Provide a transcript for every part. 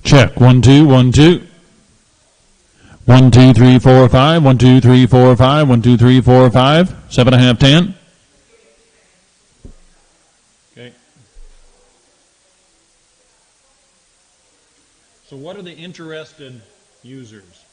Check. 1 2 1 2. 1 2 3 4 5. 1 2 3 4 5. 1 2 3 4 5. 7.5 10. Okay. So what are the interested users?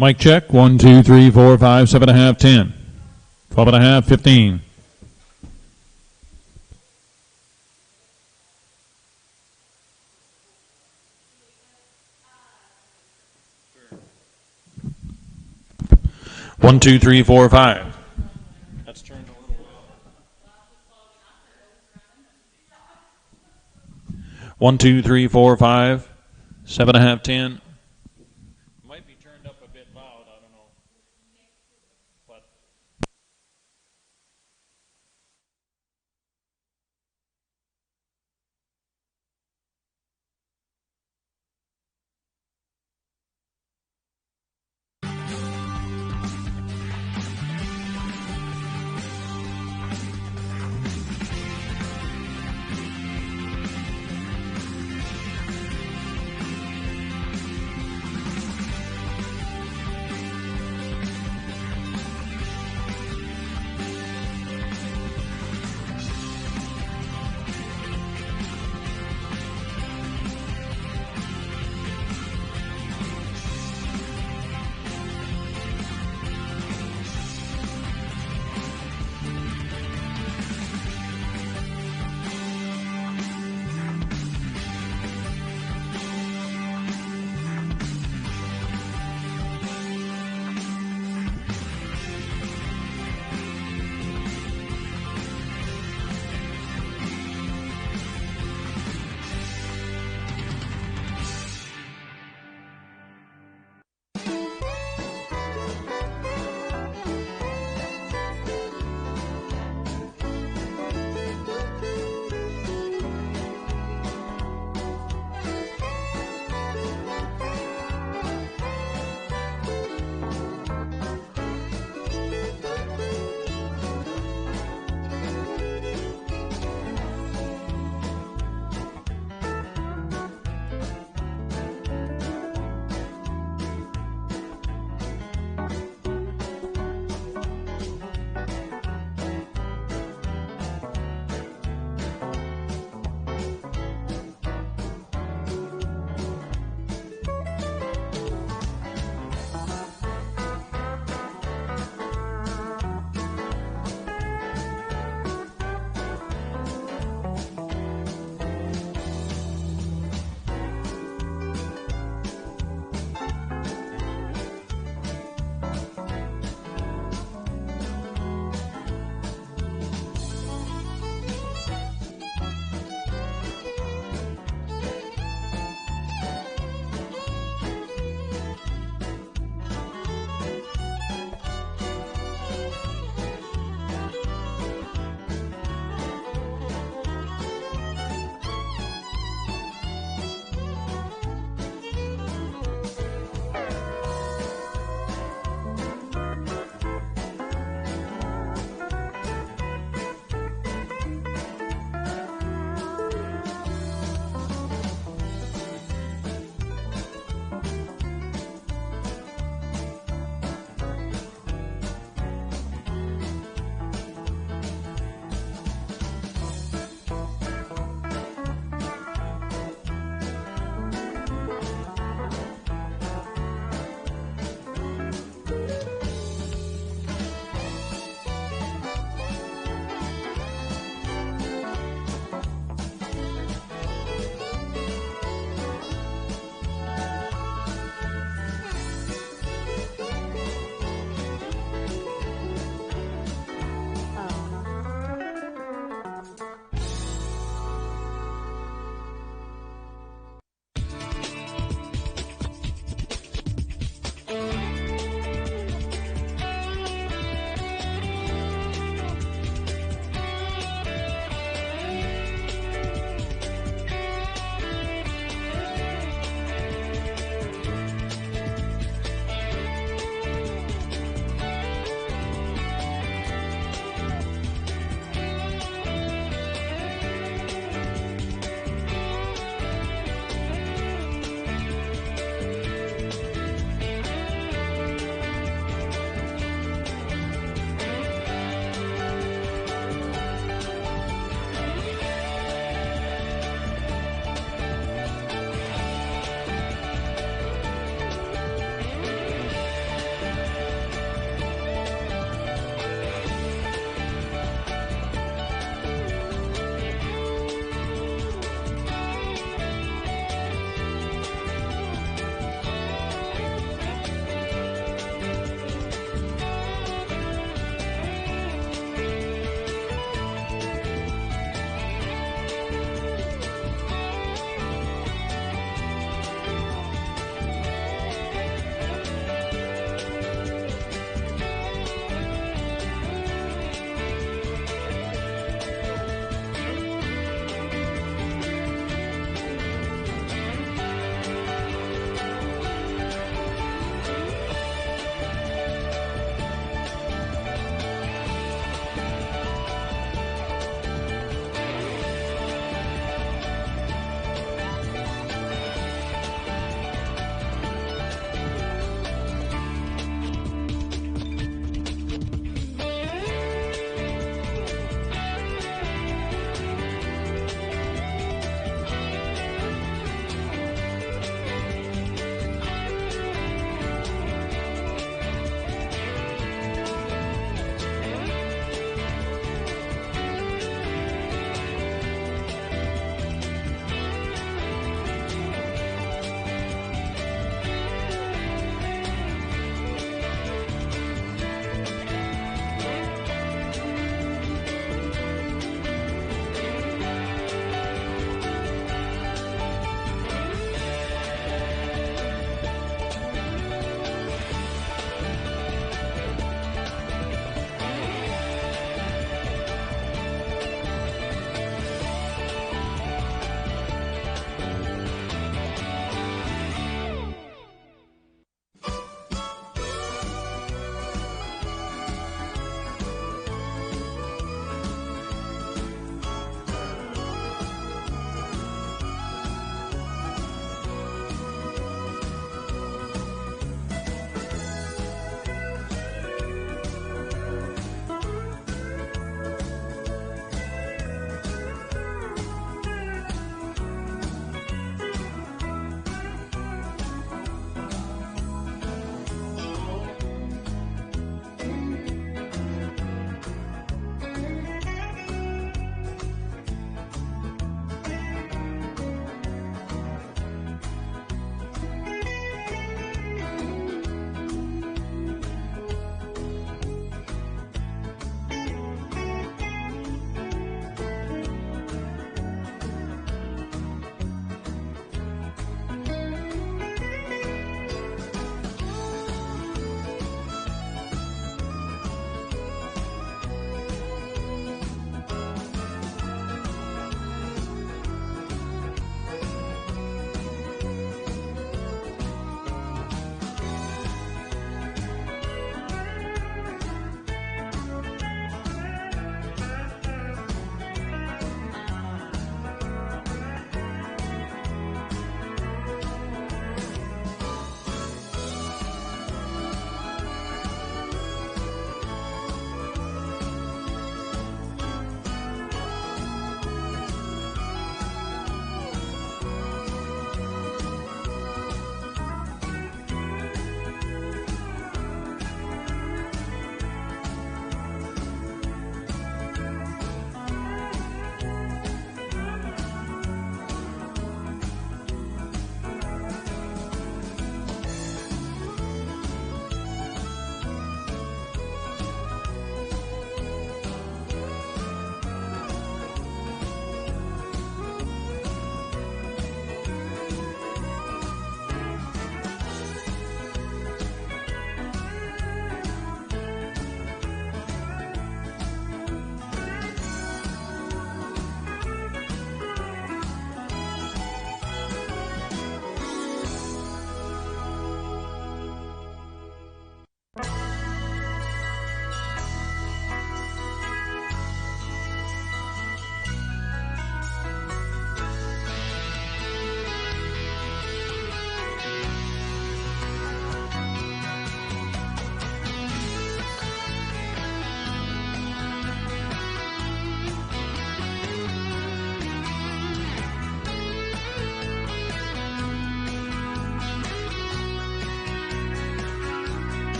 Mic check. 1 2 3 4 5. 7.5 10. 12.5 15. One, two, three, four, five. That's turned a little bit. 1 2 3 4 5. 7.5 10. Might be turned up a bit loud. I don't know. But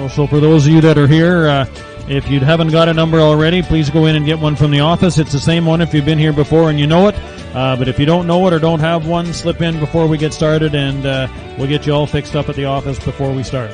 So for those of you that are here, if you haven't got a number already, please go in and get one from the office. It's the same one if you've been here before and you know it. But if you don't know it or don't have one, slip in before we get started, and we'll get you all fixed up at the office before we start.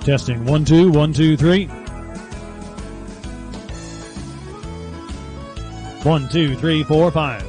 Testing 1 2 1 2 3. 1 2 3 4 5.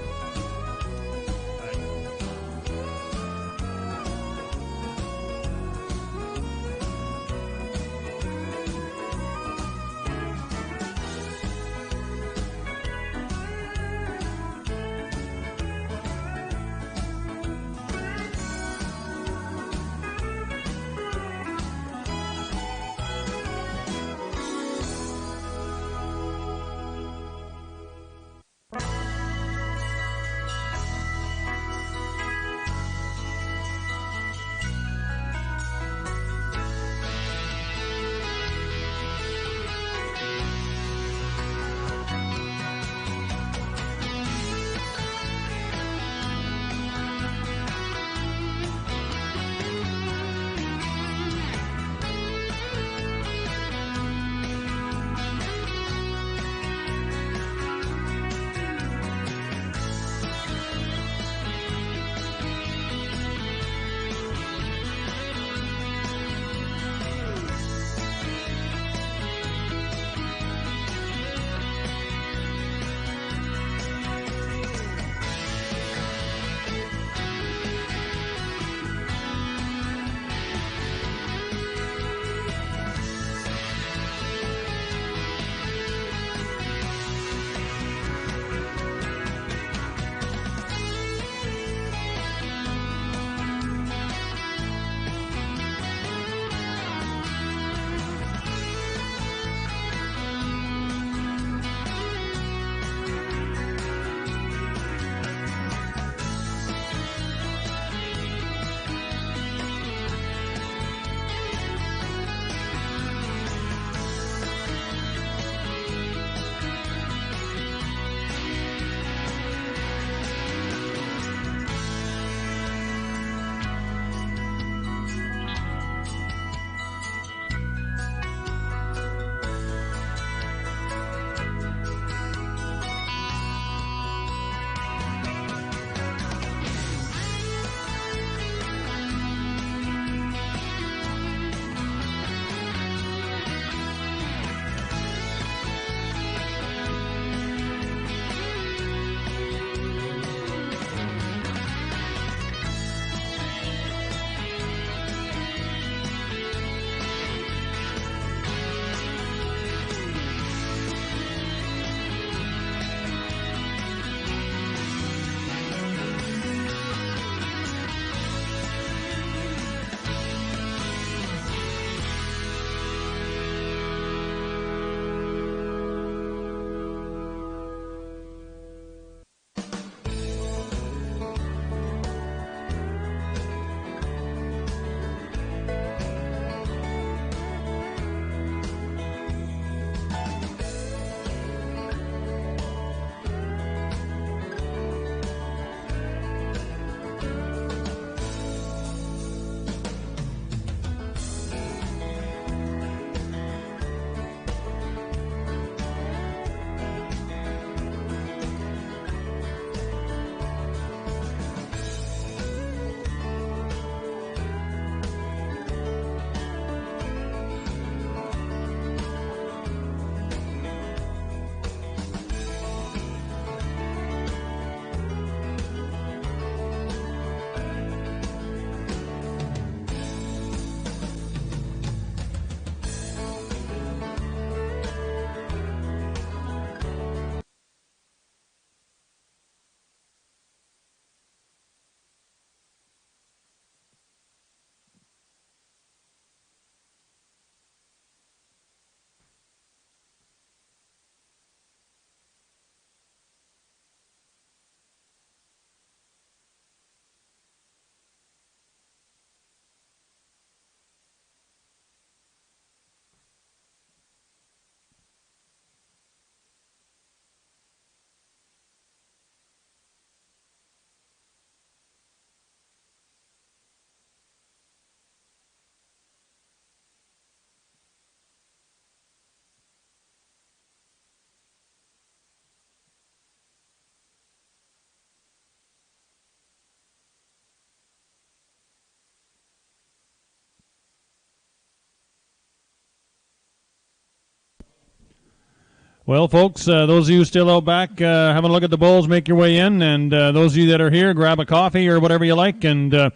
Well, folks, those of you still out back having a look at the bulls, make your way in. And those of you that are here, grab a coffee or whatever you like. And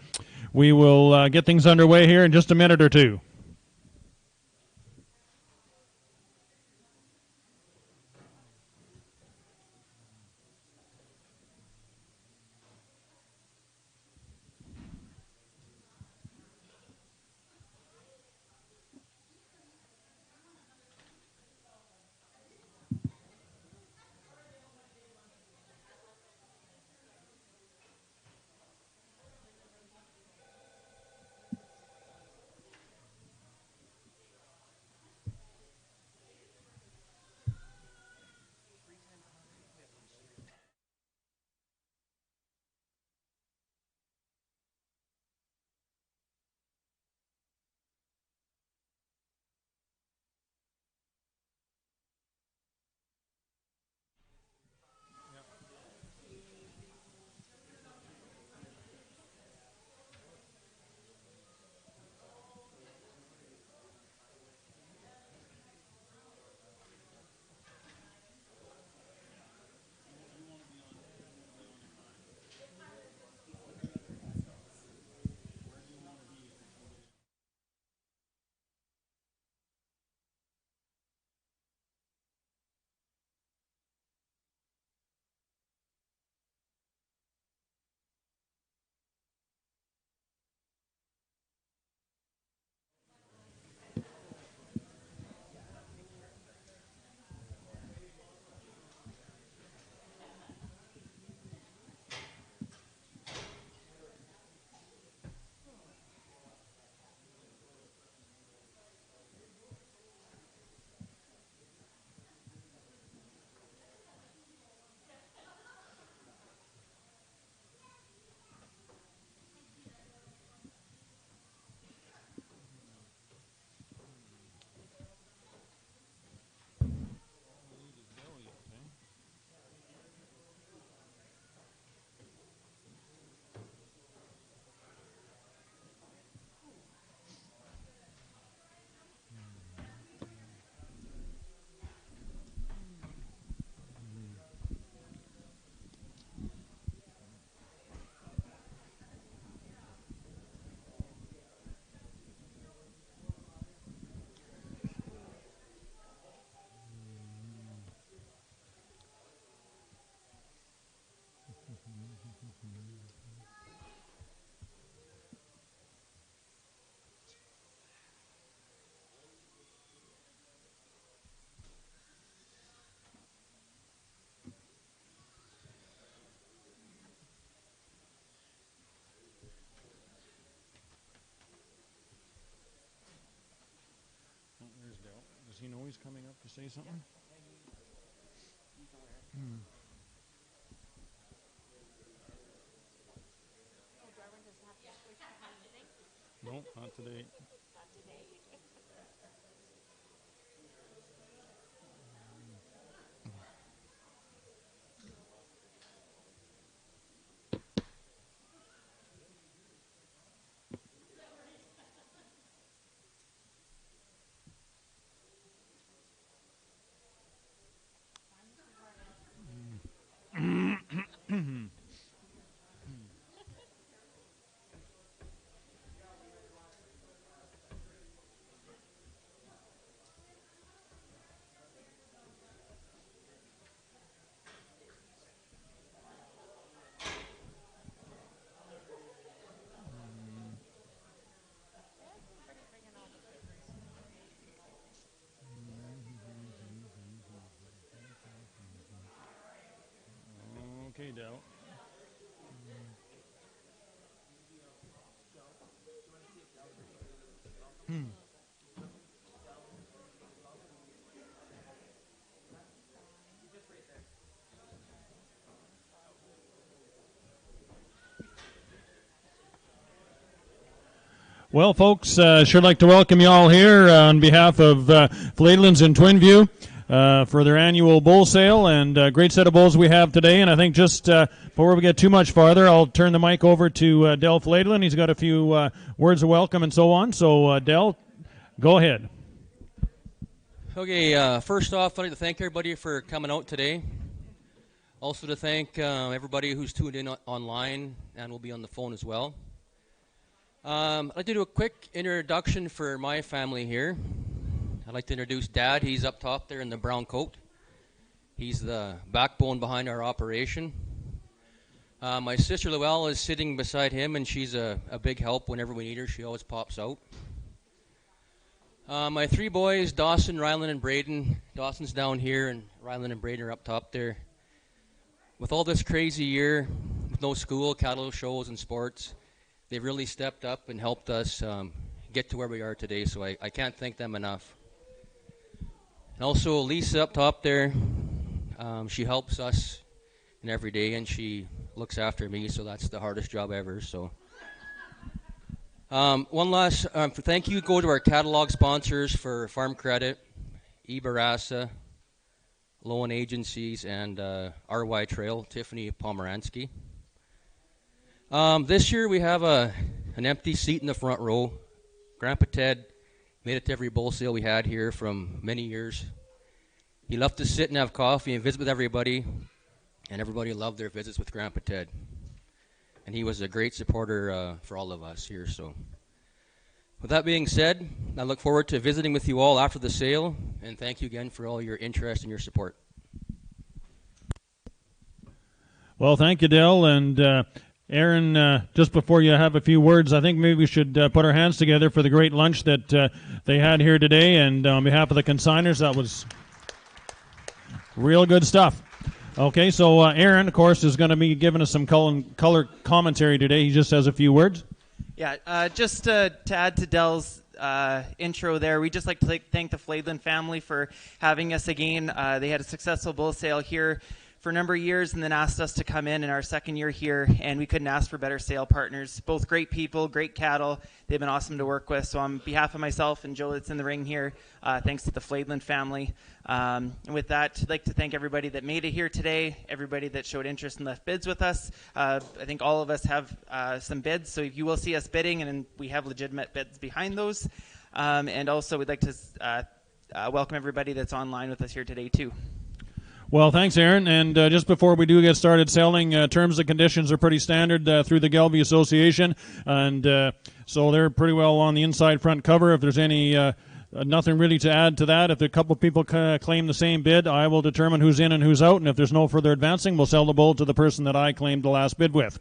we will get things underway here in just a minute or two. There's Dale. Does he know he's coming up to say something? No, not today. Okay, Dale. Well, folks, sure like to welcome you all here on behalf of Fladelands in Twinview for their annual bull sale, and great set of bulls we have today. And I think just before we get too much farther, I'll turn the mic over to Del Fladeland. He's got a few words of welcome and so on. So, Del, go ahead. Okay, first off, I'd like to thank everybody for coming out today. Also to thank everybody who's tuned in online and will be on the phone as well. I'd like to do a quick introduction for my family here. I'd like to introduce Dad. He's up top there in the brown coat. He's the backbone behind our operation. My sister Luelle is sitting beside him, and she's a big help whenever we need her. She always pops out. My three boys, Dawson, Ryland, and Braden. Dawson's down here, and Ryland and Braden are up top there. With all this crazy year, with no school, cattle shows, and sports, they've really stepped up and helped us get to where we are today, so I can't thank them enough. And also Lisa up top there, she helps us in every day, and she looks after me, so that's the hardest job ever. So one last thank you go to our catalog sponsors for Farm Credit, eBarassa, Loan Agencies, and RY Trail, Tiffany Pomeransky. This year we have an empty seat in the front row. Grandpa Ted made it to every bull sale we had here from many years. He loved to sit and have coffee and visit with everybody, and everybody loved their visits with Grandpa Ted. And he was a great supporter for all of us here. So, with that being said, I look forward to visiting with you all after the sale, and thank you again for all your interest and your support. Well, thank you, Dale. And Aaron, just before you have a few words, I think maybe we should put our hands together for the great lunch that they had here today. And on behalf of the consigners, that was real good stuff. Okay, so Aaron, of course, is going to be giving us some color commentary today. He just has a few words. Yeah, just to add to Dell's intro there, we'd just like to thank the Fladeland family for having us again. They had a successful bull sale here for a number of years and then asked us to come in our second year here, and we couldn't ask for better sale partners. Both great people, great cattle. They've been awesome to work with. So on behalf of myself and Joe that's in the ring here, thanks to the Fladeland family. And with that, I'd like to thank everybody that made it here today, everybody that showed interest and left bids with us. I think all of us have some bids, so you will see us bidding, and we have legitimate bids behind those. And also we'd like to welcome everybody that's online with us here today too. Well, thanks, Aaron. And just before we do get started selling, terms and conditions are pretty standard through the Gelby Association. And so they're pretty well on the inside front cover. If there's any nothing really to add to that, if a couple of people claim the same bid, I will determine who's in and who's out. And if there's no further advancing, we'll sell the bull to the person that I claimed the last bid with.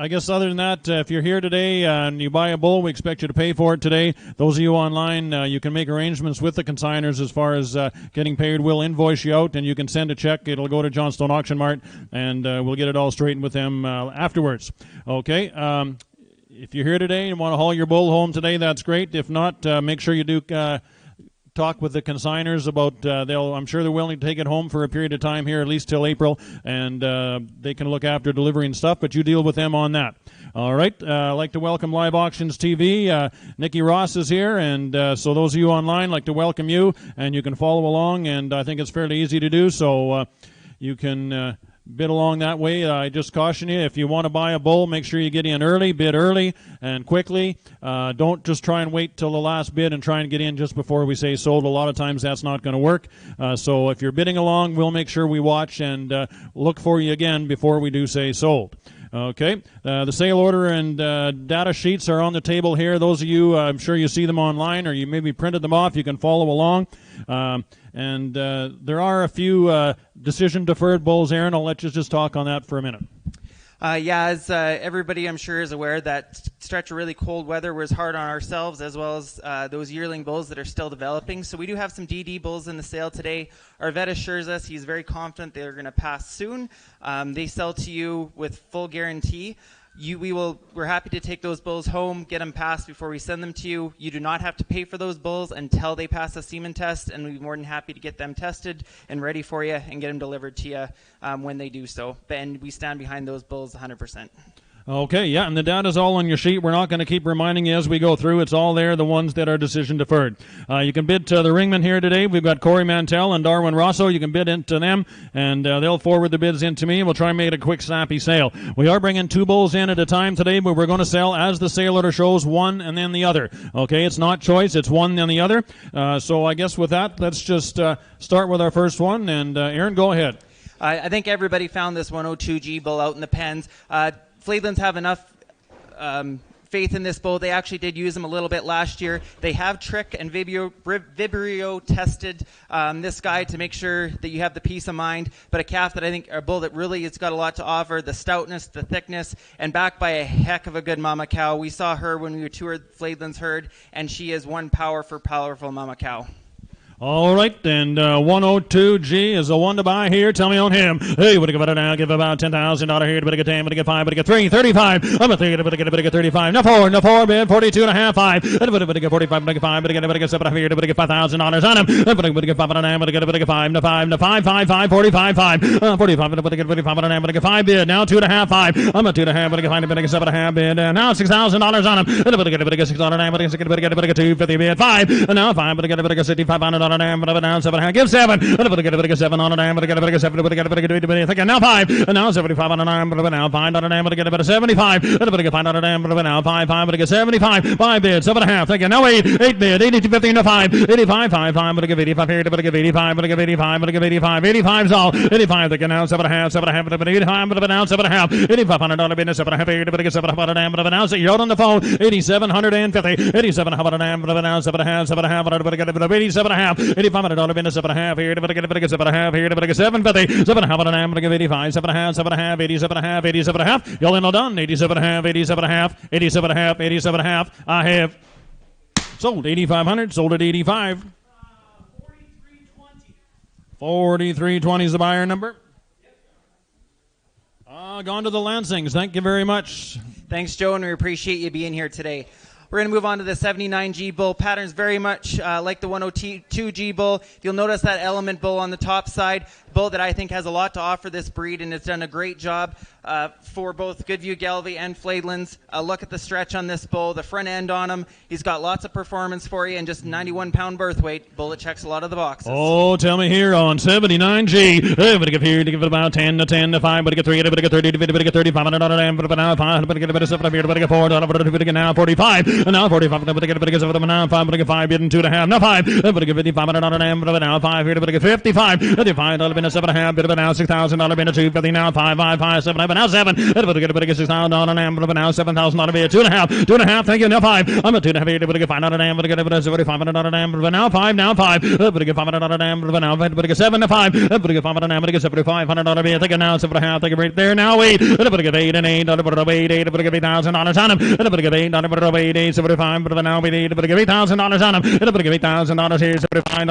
I guess other than that, if you're here today and you buy a bull, we expect you to pay for it today. Those of you online, you can make arrangements with the consigners as far as getting paid. We'll invoice you out, and you can send a check. It'll go to Johnstone Auction Mart, and we'll get it all straightened with them afterwards. Okay. If you're here today and want to haul your bull home today, that's great. If not, make sure you do talk with the consigners about I'm sure they're willing to take it home for a period of time here, at least till April, and they can look after delivery and stuff, but you deal with them on that. All right, I'd like to welcome Live Auctions TV. Nikki Ross is here, and so those of you online, I'd like to welcome you, and you can follow along, and I think it's fairly easy to do, so you can bid along that way. I just caution you, if you want to buy a bull, make sure you get in early, bid early and quickly. Don't just try and wait till the last bid and try and get in just before we say sold. A lot of times that's not going to work. So if you're bidding along, we'll make sure we watch and look for you again before we do say sold. Okay, the sale order and data sheets are on the table here. Those of you, I'm sure you see them online, or you maybe printed them off. You can follow along. And there are a few decision deferred bulls. Aaron, I'll let you just talk on that for a minute. As everybody I'm sure is aware, that stretch of really cold weather was hard on ourselves as well as those yearling bulls that are still developing. So we do have some DD bulls in the sale today. Our vet assures us he's very confident they're going to pass soon. They sell to you with full guarantee. We're happy to take those bulls home, get them passed before we send them to you. You do not have to pay for those bulls until they pass a semen test, and we'd be more than happy to get them tested and ready for you and get them delivered to you when they do so. And we stand behind those bulls 100%. Okay, yeah, and the data's all on your sheet. We're not going to keep reminding you as we go through. It's all there, the ones that are decision deferred. You can bid to the ringman here today. We've got Corey Mantell and Darwin Rosso. You can bid into them, and they'll forward the bids into me. We'll try and make it a quick, snappy sale. We are bringing 2 bulls in at a time today, but we're going to sell as the sale order shows, one and then the other. Okay, it's not choice. It's one then the other. So I guess with that, let's just start with our first one. And Aaron, go ahead. I think everybody found this 102G bull out in the pens. Fladelands have enough faith in this bull. They actually did use him a little bit last year. They have trick and Vibrio tested this guy to make sure that you have the peace of mind. But a calf that I think, a bull that really has got a lot to offer, the stoutness, the thickness, and backed by a heck of a good mama cow. We saw her when we toured Fladelands herd, and she is one powerful mama cow. All right, and 102G is the one to buy here. Tell me on him. Hey, what do you give it now? Give about $10,000 here. But I get 10, but I get 5, but I get 3, 35. I'm a 3, but I get 35. Now 4, bid 42 and a half, 5. But I get 45, but I get 5, but I get 7 here. But I get $5,000 on him. But I get 5 and a half, but I get 5, no 5, no 5, 5, 5, 45, 5. 45, but I get 45 and a half, but I get 5 bid. Now 2 and a half, 5. I'm a 2 and a half, but I get 5, but I get 7 and a half bid. And now $6,000 on him. But I get 6 on a half, but I get 250 bid. 5. And now 5, but I get $6,500 on a half, but I now 7 and a half. Give 7. And if I get 7 on a damn, but I get 7, but I get now 5. And now 75 on a damn, but now 5 on a damn, but I get about 75. And if I get 5 on a damn, but now 5, but I get 75. 5 bid, 7 and a half. Thank you. Now 8 bid, 82.50 to 5. 85, 5, but I give 85 here, but I give 85, but I give 85, but I give 85. 85's all. 85, thank you. Now 7 and a half, but I 85, but now 7 and a half. $8,500 bid, 7 and a half here, but I get 7 on a damn, but now you're out on the phone. 8,750. 87 on a damn, but now 7 and a half, but I get 87 and a half. $8,500 bid, 7 and a half here, but I get 7 and a half here, but I get 750. 7 and a half on a damn, but I give 85, 7 and a half, 7 and a half, 87 and a half, 87 and a half. Y'all in all done. 87 and a half, 87 and a half, 87 and a half, 87 and a half. I have sold 8,500, sold at 85. 4320 is the buyer number. Gone to the Lansings. Thank you very much. Thanks, Joe, and we appreciate you being here today. We're going to move on to the 79G bull. Patterns very much like the 102G bull. You'll notice that element bull on the top side. Bull that I think has a lot to offer this breed, and it's done a great job for both Goodview, Galway, and Fladelands. Look at the stretch on this bull, the front end on him. He's got lots of performance for you, and just 91-pound birth weight. Bull that checks a lot of the boxes. Oh, tell me here on 79G. But I give here to give it about 10 to 5, but I get 3, but I get 30, but I get 35, but now 5, but I get a bit of 7 here, but I get 4, but I get now 45, and now 45, but I get a bit of 7, now 5, but I get 5, and 2 and a half, now 5, but I get 55, but now 5 here, but I get 55, $55, been a 7 and a half, bit of now $6,000, been a 250, now 5, 7, but now 7, but I get $6,000, but now $7,000, been a 2 and a half, 2 and a half, thank you, now 5, I'm a 2 and a half here, but I get $500, but I get $7,500, but now 5, now 5, but I get $500, but now, but I get 7 to 5, but I get $500, but I get $7,500, I think now 7 and a half, take a break there, now 8, but I get 8 and 8, but I get 8, but I get $8,000 on him, but I get 8, but I get 8, 75, but now 8, but I get $8,000 on him, but I get $8,000 here, 75,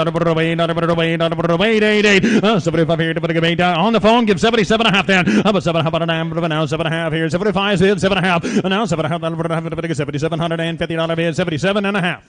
but I get 8, 75 here, but I get 8 on the phone, give 77 and a half then, but 7 and a half, but now 7 and a half here, 75 is 7 and a half, and now 7 and a half, but I get $7,750 bid, 77 and a half.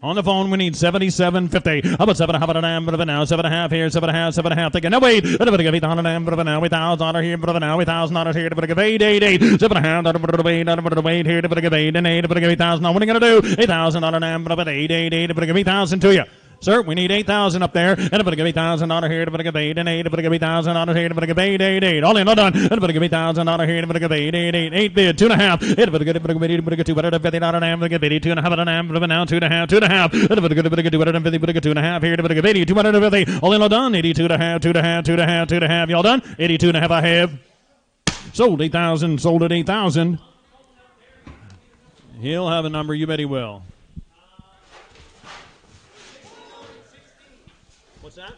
On the phone, we need 77.50. How about 7 and a half, but now 7 and a half here, 7 and a half, 7 and a half. Thinking, no, wait, but I give $800, but now $8,000 here, but now $8,000 here, but I give 8, 7 and a half, but wait here, but I give 8 and 8, but I give 8,000. Now, what are you going to do? $8,000, but 8, but I give 8,000 to you. Sir, we need 8,000 up there. And if I give $8,000 here, but I give 8 and 8, but I give $8,000 here, but I give 8. All in, all done. And if I give $8,000 here, but I give 8 bid, 2 and a half. And if I get $2, but I get $50 but I give 82 and a half, but now 2 and a half. And if I get $250, but I get 2 and a half here, but I give 80, 250. All in, all done. 82 and a half, 2 and a half, 2 and a half, 2 and a half. Y'all done? 82 and a half I have. Sold 8,000, sold at 8,000. He'll have a number, you bet he will. What's that?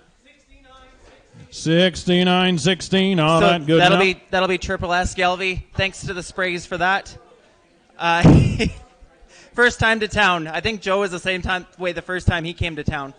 69-16. Oh, So that good enough. that'll be Triple S Galvey. Thanks to the sprays for that. First time to town. I think Joe was the first time he came to town.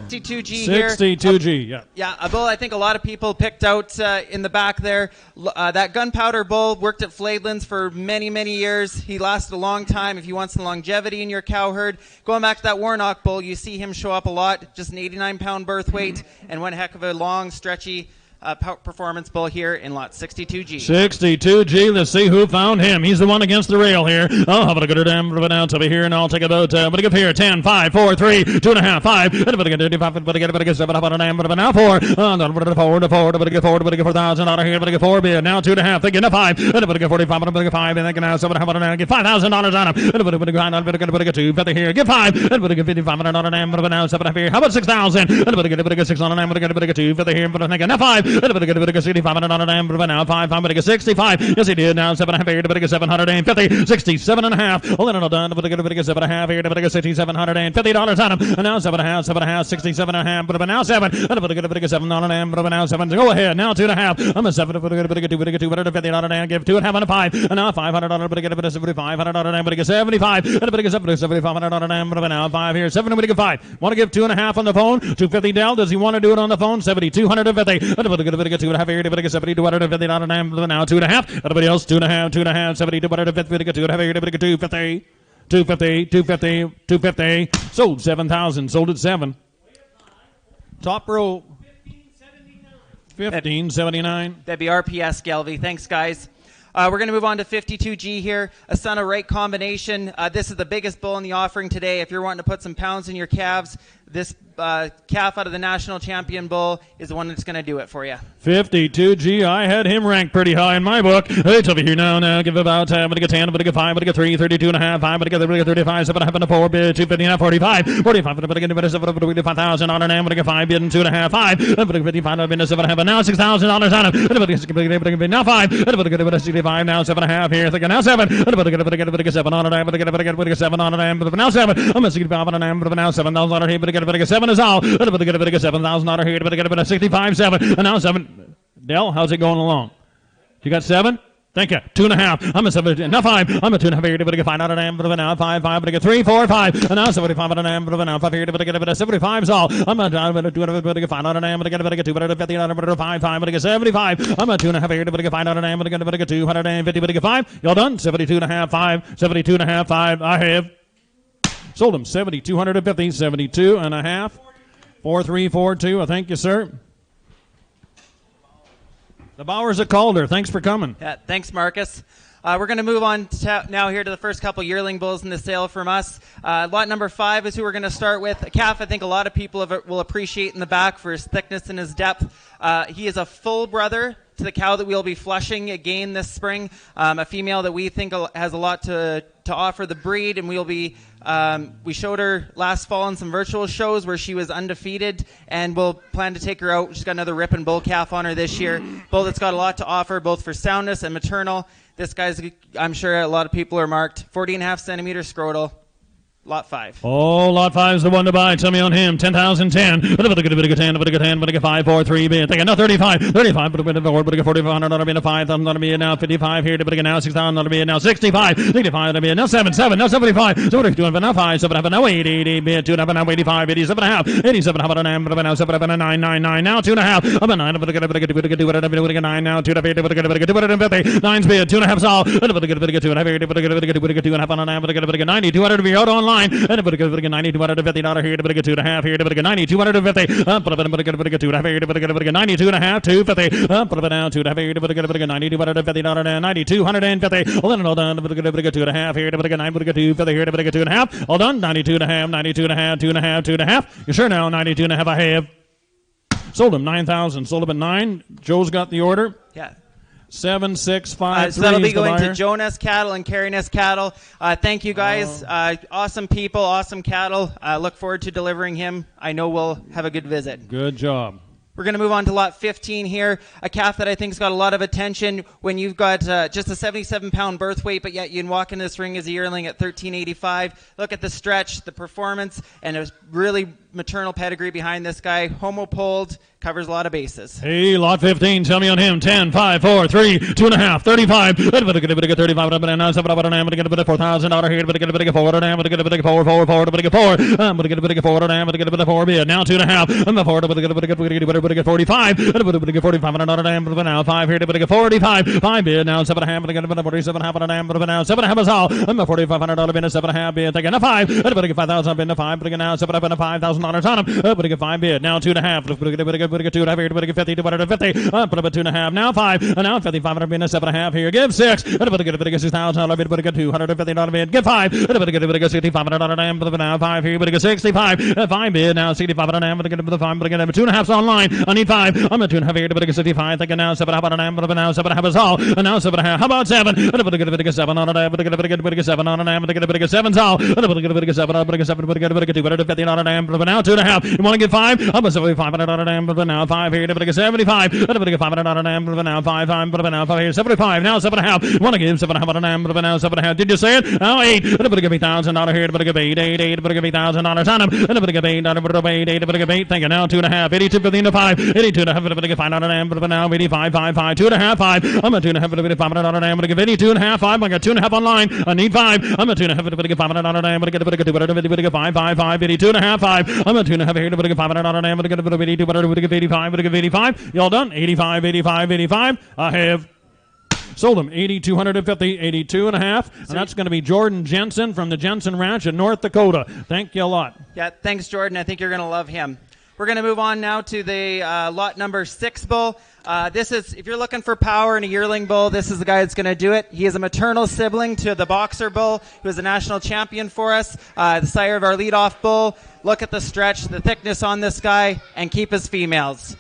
62G here. 62G, yeah. Yeah, a bull I think a lot of people picked out in the back there. That gunpowder bull worked at Fladelands for many, many years. He lasted a long time if you want some longevity in your cow herd. Going back to that Warnock bull, you see him show up a lot. Just an 89-pound birth weight and one heck of a long, stretchy performance bull here in lot 62G. 62G. Let's see who found him. He's the one against the rail here. Oh, how about a good damn out over here, and I'll take about what do I give here? 10, 5, 4, 3, 2.5, 5. And about a good 5, but I get 7. How about a damn now 4? Oh, no, but a 4, but a get 4, but a get 4,000 out of here, but a get 4 bid. Now 2.5. Thinking a 5. And about a get 45, but a get 5. And thinking now 7. How about a get $5,000 on him? And about a grind on, but a get 2. But here, get 5. And about a get 55 on a damn, but now 7 here. How about 6,000? And about a get 6 on a damn, but a get 2. But here, but I think now 5. And about a get 65 on a damn, but now 5. I'm going to get 65. Yes, he did. Now 7.5 here, but a get 750. 67.5. Well, then all done. But a get 7.5 here, but a get $6,750 on him. And now 7.5, 67.5. But now 7. And about a get 7 on a damn, but now 7. Go ahead. Now 2.5. I'm a 7. But a get 2. But a get $250 and give 2.5 on a 5. And now $500. But a get $7,500. But a get 75. And a get $7,500. But now 5 here. 7. But a get 5. Want to give 2.5 on the phone? 250 Dell. Does he want to do it on the phone? 7,250. And a get 2.5 here. But a get $7,250. But now 2.5. Everybody else 2.5. 7,250. But a get 2.5 here. But a get 250. 250. Sold 7,000. Sold at 7. Top row. 1579. That'd be RPS, Gelby. Thanks, guys. We're going to move on to 52G here. A son of right combination. This is the biggest bull in the offering today. If you're wanting to put some pounds in your calves, this calf out of the national champion bull is the one that's going to do it for you. 52G. I had him ranked pretty high in my book. It's over here now. Give about 10. I'm going to get 10. I'm going to get 5. I'm going to get 3. 32.5. 5. I'm going to get 35. 7. I'm going to 4 bid. 250. 45. 45. I'm going to get 7. I'm going to get 5,000 on an. I'm going to get 5 bid and 2.5. 5. I'm going to get 55. I'm going to 7. And now $6,000 on him. I'm going to get now 5. I'm going to get 65. Now 7.5 here. Thinking now 7. I'm going to get 7 on it. I'm going to get 7 on it. Now 7. I'm going to get 5 on it. I'm going to now $7,000 here. But I get 7 is all. I'm going to get $7,000 here. But I get 65, 7. And now 7. Dell, how's it going along? You got 7? Thank you. 2.5. I'm a 7. Now 5. I'm a 2.5 here. But I get 5 out of an. But now 5. But I get 3, 4, 5. And now 75 out of an. But now 5 here. But I get 75 is all. I'm a 2. But I get 5 out of an. But I get 2. But I get 50 out of 5. But I get 75. I'm a 2.5 here. But I get 5 out of an. But I get 250. But I get 5. Y'all done? 72.5. 5. 72.5. 5. I have sold him 7,250. 72.5. 4342. Thank you, sir. The Bowers of Calder. Thanks for coming. Yeah, thanks, Marcus. We're going to move on now here to the first couple yearling bulls in the sale from us. Lot number 5 is who we're going to start with. A calf I think a lot of people will appreciate in the back for his thickness and his depth. He is a full brother to the cow that we'll be flushing again this spring. A female that we think has a lot to offer the breed, and we showed her last fall in some virtual shows where she was undefeated, and we'll plan to take her out. She's got another ripping bull calf on her this year. Bull that's got a lot to offer, both for soundness and maternal. This guy's, I'm sure a lot of people are marked. 40.5 centimeter scrotal. Lot 5. Oh, lot 5 is the one to buy. Tell me on him. 10,010. But a good 10. But a good 10. But a good 5, 4, 3 bid. Take it now 35. 35. But a good 4. But a good 4,500. Not a bid. 5,000. Not a bid. Now 55 here. But a good now 6,000. Not a bid. Now 65. 65. Not a bid. Now 7. Now 75. So what are you doing? But now 5. 7. Now 80 bid. 2. Now 85. 87.5. 87. How about a 9? But now 7. 9. Now 2.5. I'm a 9. But a good 9. Now 2. But a good 250. 9's bid. 2.5 all. But a good 2.5. But a good 2.5 on a. But a good 90. 200 to be out online. And a bit of a 90, $250 here, to bit of 2.5 here, to bit of 90, 250, put a bit of 2.5 here, to bit of 90, 2.5, 250, put a bit down, 2.5 here, to bit of 90, $250, 90, 250, all in all done, to bit of 2.5 here, to bit of 9, put a 250 here, to bit of 2.5, all done, 92.5, 92.5, 2.5, 2.5, you sure now, 92.5 I have. Sold him 9,000, sold him at 9, Joe's got the order. Yeah. 7,653. So that'll be going to Jonas Cattle and Caryness Cattle. Thank you guys. Awesome people, awesome cattle. Look forward to delivering him. I know we'll have a good visit. Good job. We're going to move on to lot 15 here. A calf that I think's got a lot of attention when you've got just a 77-pound birth weight, but yet you can walk in this ring as a yearling at 1385. Look at the stretch, the performance, and a really maternal pedigree behind this guy. Homo-polled, covers a lot of bases. Hey, lot 15, tell me on him. 10, 5, 4, 3, 2.5, 35. But a bit of 35, but a now 7, but a get a bit of $4,000 here, but a bit of 4, but a get a bit of 4, 4, 4, but a get 4, but a get a bit of 4, but a get a bit of 4 bid. Now 2.5, and the 4, but a get a bit of 45, and a bit of 45, and another damn, but now 5 here, but a get 45, 5 bid. Now 7.5, but a get a bit of 47.5, but a damn, but now 7.5 is all, and the $4,500 bid, a 7.5 bid, taking a 5, and a bit of 5,000 bid, a 5, but a now 7.5 and a $5,000 $50,000 on him. But get 5 bid. Now 2.5. But get 2.5 here. But get 50. 250. Put up a 2.5. Now 5. And now 50. 500 bid. 7.5 here. Give 6. But get $6,000 bid. But get $250 bid. Give 5. But get $6,500 bid. But now 5 here. But get 65. 5 bid. Now 65. But get the 5. But get 2.5 online. I need 5. I'm at 2.5 here. But get 65. Thinking now 7.5. But now 7.5 is all. And now 7.5. How about 7? But get 7 on it. But get 7 on it. But get 7's all. But get 7. But get 7. But get $250. But now 2.5. You want to get 5? I'm at $75. But now 5 here. But get 75. But get $500. But now 5. But now 5 here. 75. Now 7.5. You want to give 7.5. But now 7.5. Did you say it? Now 8. But get $1,000 here. But get 8. But get $1,000 on him. But get $8. But get 8. Thinking now 2.5. 82 to 5. 82.5. But get $500. But now 85. 5. 2.5. 5. I'm at 2.5. But get $500. But get 82.5. 5. I got 2.5 online. I need 5. I'm at 2.5. But get $500. But get 5. 82.5. 5. I'm at 2.5 here. But get $500. But get 82. But get 85. But get 85. Y'all done? 85. 85. 85. I have sold him 8,250, 82.5, and that's going to be Jordan Jensen from the Jensen Ranch in North Dakota. Thank you a lot. Yeah, thanks, Jordan. I think you're going to love him. We're going to move on now to the lot number 6 bull. This is, if you're looking for power in a yearling bull, this is the guy that's going to do it. He is a maternal sibling to the boxer bull, who is a national champion for us, the sire of our leadoff bull. Look at the stretch, the thickness on this guy, and keep his females.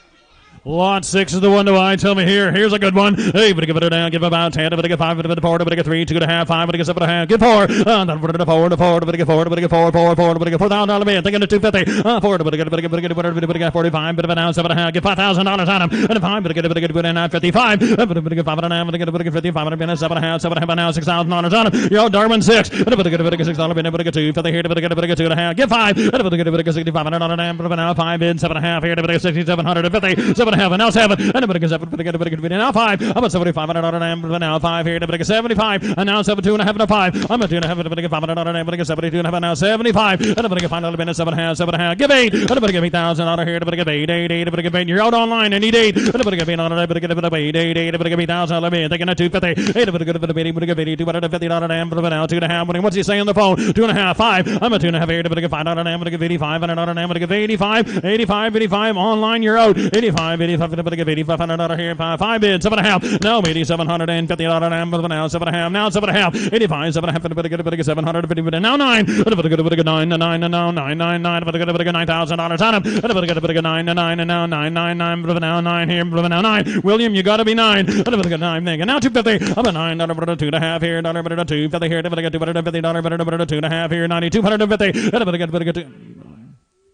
Lot 6 is the one to I. Tell me here. Here's a good one. Hey, but give it a down. Give about 10. But get 5. But get 4. But get 3. 2.5. 5. But get 7.5. Get 4. But get 4. But 4. But get 4. But get 4. 4. 4. But get $4,000 bid. Thinking to 250. 4. But get 45. But now 7.5. Get $5,000 on him. And 5. But get now 55. But get 5.5. But get 55. But 7.5. 7.5. Now $6,000 on him. Yo, Darwin 6. But get $6 bid. But get 250 here. But get 2.5. Get 5. But get 6,500 but now 5 bid. 7.5 here. But get 6,750. 7.5. And now 7. And get 7. But now 5. I'm at $7,500. But now 5 here. But get 75. And now 7. 2.5 to 5. I'm at 2.5. But get $500. But get 72.5. Now 75. And but get $5 bid. 7.5. 7.5. Give 8. And but get $8,000 here. But get 8. 8. But get 8. You're out online. I need 8. And but get 8 on it. But get 8. 8. But get $8,000 bid. Thinking at 250. 8. But get 80. But get 82. But $50. But now 2.5. What's he saying on the phone? 2.5. 5. I'm at 2.5 here. But get $500. But get 85. But get 85. 85. 85. Online. You're out. 85. 85. But get $8,500 here. 5 bids. 7.5. Now $8,750. But now 7.5. Now 7.5. 85. 7.5. But get 750. But now 9. But get 9. 9. And now 9. 9. 9. But get $9,000 on him. But get 9. 9. And now 9. 9. 9. But now 9 here. But now 9. William, you got to be 9. But get 9. Thinking now 250. I'm at $9. But 2.5 here. But 250 here. But get $250. But 2.5 here. 9,250. But get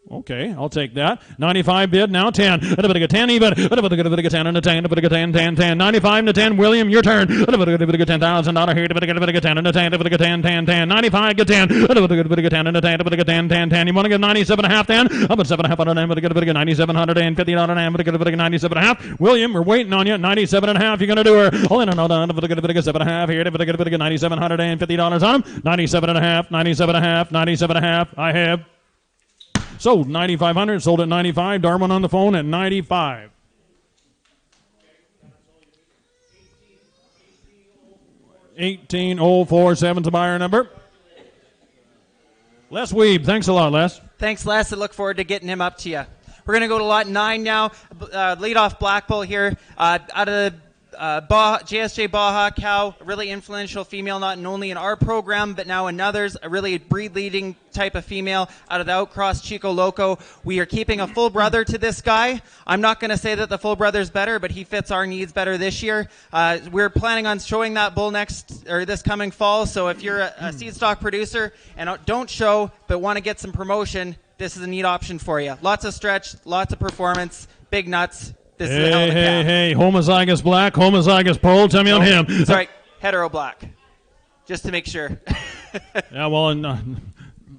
okay, I'll take that. 95 bid, now 10. But get 10 even. But get 10 and a 10. But get 10, 10, 10. 95 and a 10. William, your turn. But get $10,000 here. But get 10 and a 10. But get 10, 10, 10. 95, get 10. But get 10 and a 10. But get 10, 10, 10. You want to get 97.5 then? How about 7.5 on an But get $9,750 on an But get 97.5. William, we're waiting on you. 97.5. You're going to do her. Oh, no, done. But get 7.5 here. But get $9,750 on him. 97.5. 97.5. 97.5. I have sold 9,500, sold at 95. Darwin on the phone at 95. $18,047's the buyer number. Les Weeb, thanks a lot, Les. Thanks, Les. I look forward to getting him up to you. We're going to go to lot 9 now. Leadoff black bull here. Out of the JSJ Baja cow, a really influential female, not only in our program, but now in others, a really breed-leading type of female out of the outcross Chico Loco. We are keeping a full brother to this guy. I'm not going to say that the full brother's better, but he fits our needs better this year. We're planning on showing that bull this coming fall, so if you're a seed stock producer and don't show, but want to get some promotion, this is a neat option for you. Lots of stretch, lots of performance, big nuts. This is a hell of a calf. Hey, homozygous black, homozygous pole. Tell me on him. Sorry, hetero black. Just to make sure. Yeah, well,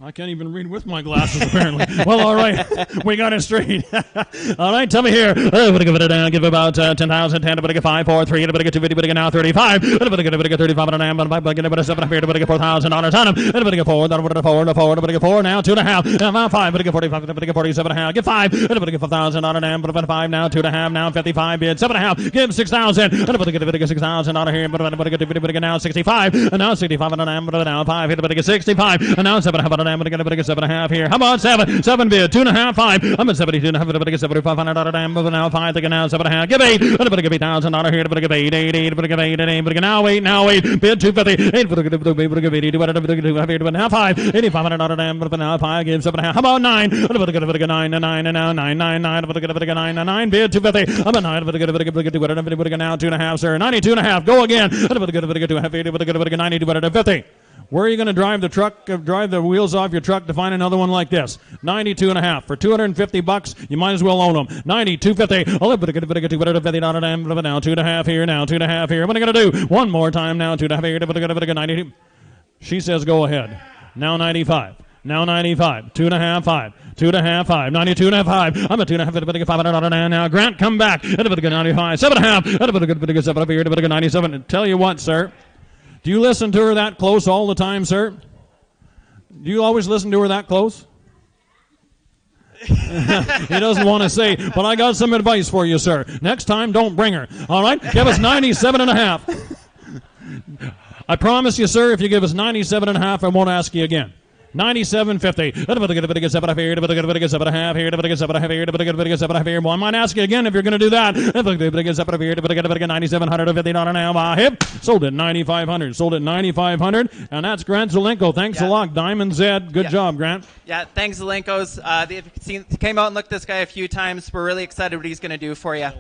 I can't even read with my glasses, apparently. Well, all right. We got it straight. All right, tell me here. But give it a down. Give about 10,000. 10. But get 5, 4, 3. But get 250. But get now 35. But get 35 on an but get about 7 here. But get $4,000 on him. But get 4. But get 4. But get 4 now 2.5. Now 5. But get 45. But get 47.5. Get 5. But get 5,000 on an but 5 now 2.5. Now 55 bid 7.5. Give 6,000. But get 6,000 on here. But get 250. But get now 65. And now 65 on an but now 5. But get 65. And now 7.5 on I'm going to get 7.5 here. How about 7? 7 bid, 2.5, 5. I'm at 72.5. I'm going to get 7,500 moving now 5. Thinking now 7.5. Give 8. I'm going to give $8,000 here. I'm going to give 8, 8, 8. I'm going to give 8, 8, 8. Now 8, now 8. Bid 250. 8. I'm going to give 80. I'm going to give now 5. $8,500 now 5. Give 7.5. How about 9? I'm going to give 9 and 9 and now 9, 9, 9. I'm going to give 9 and 9. Bid 250. I'm at 9. I'm going to give now 2.5, sir. 92.5. Go again. I'm going to give 92.50. Where are you going to drive the truck, drive the wheels off your truck to find another one like this? 92.5. For $250, you might as well own them. 92.50. I'll get $250 now. 2.5 here, now 2.5 here. What am I going to do? One more time now. 2.5 here. 92. She says go ahead. Now 95. Now 95. 2.5, 5. 2.5, 5. 92.5. I'm at 2.5. $500 now. Grant, come back. 95. 7.5. 7 here. 97. Tell you what, sir. Do you listen to her that close all the time, sir? Do you always listen to her that close? He doesn't want to say, but I got some advice for you, sir. Next time, don't bring her. All right? Give us 97.5. I promise you, sir, if you give us 97.5, I won't ask you again. 97.50. Well, I might ask you again if you're going to do that. 9,750 now. Hip. Sold at 9,500. Sold at 9,500. And that's Grant Zelenko. Thanks a lot. Diamond Zed. Good job, Grant. Yeah, thanks, Zelenkos. They came out and looked at this guy a few times. We're really excited what he's going to do for you.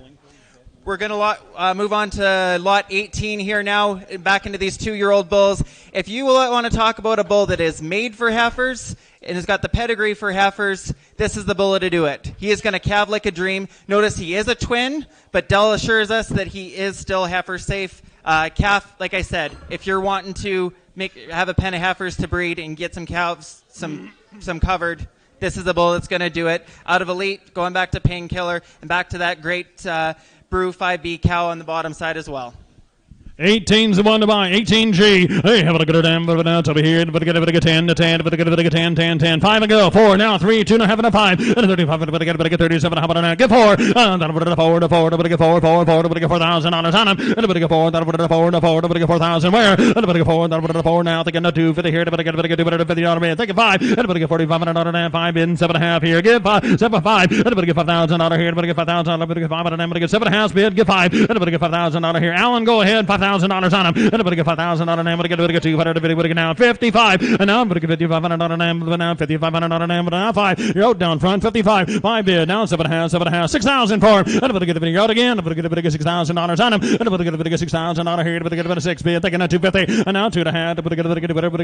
We're going to move on to lot 18 here now, back into these 2-year-old bulls. If you want to talk about a bull that is made for heifers and has got the pedigree for heifers, this is the bull to do it. He is going to calve like a dream. Notice he is a twin, but Dell assures us that he is still heifer safe. Calf, like I said, if you're wanting to have a pen of heifers to breed and get some calves, some covered, this is the bull that's going to do it. Out of Elite, going back to Painkiller, and back to that great Brew 5B cow on the bottom side as well. 18's the one to buy. 18G. Hey, have a good damn but now it's over here. But get a 10 to 10. But get a 10, 10, 10. 5 and go. 4 now. 3, 2 and a half and a 5. And a 35. But get 37. How about now? Get 4. And then put it 4 to 4. But get 4. But get $4,000 on him. And but get 4. Then put it 4 to 4. But get 4,000. Where? And but get 4. Then put it 4 now. Thinking no 250 here. But get $50 man. Take a 5. And but get $4,500 5 in 7.5 here. Give 5. 7 5. And but get $5,000 here. But get $5,000. But get 5 and then but get 7.5 bid. Give 5. And but get $5,000 here. Alan, go ahead. $5,000 on him. And I'm going to get $5,000 on him. I'm going to get $200 now 55. And now I'm going to get $5,500 on him. Now $5,500 on him. Now 5. You're out down front. 55. 5 bid. Now 7.5. 6,000 for him. And I'm going to get the out again. I'm going to get $6,000 on him. And I'm going to get $6,000 here. I'm going to get 6 bid. Taking out 250. And now 2.5. I'm going to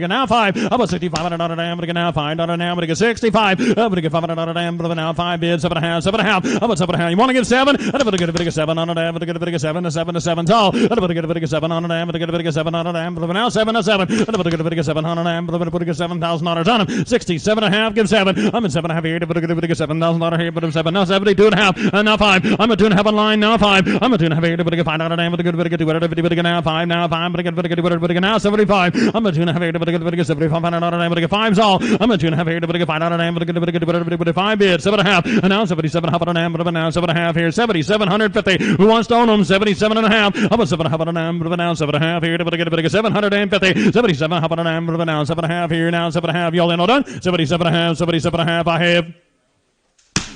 get now 5. How about $6,500 on him? I'm going to get now $5 now. I'm going to get 65. I'm going to get $500 on him. Now 5 bid. 7.5. How about 7.5? You want to give 7? And I'm going to get 7 on him. I'm going to get 7 to 7's all. And I'm going to get 7 on him. I'm going to get 7 on him. Now 7 to 7. I'm going to get 7 on him. I'm going to get $7,000 on him. 67.5. Give 7. I'm at 7.5 here. I'm going to get $7,000 here. But I'm 7. Now 72.5. And now 5. I'm at 2.5 on line. Now 5. I'm at 2.5 here. I'm going to get $5 on him. I'm going to get $250 now 5. Now 5. I'm going to get now 75. I'm at 2.5 here. I'm going to get $7,500 on him. I'm going to get 5's all. I'm at 2.5 here. I'm going to get $5 on him. I'm going to get 5 bid. 7.5. And now 77.5 on him. But now 7.5 here. 7,750. Who wants to own them? 77.5. I'm at 7.5 on him. But now 7.5 here. I'm going to get 750. 77. How about an amber now? 7.5 here now. 7.5. Y'all in all done? 77.5. 77.5. I have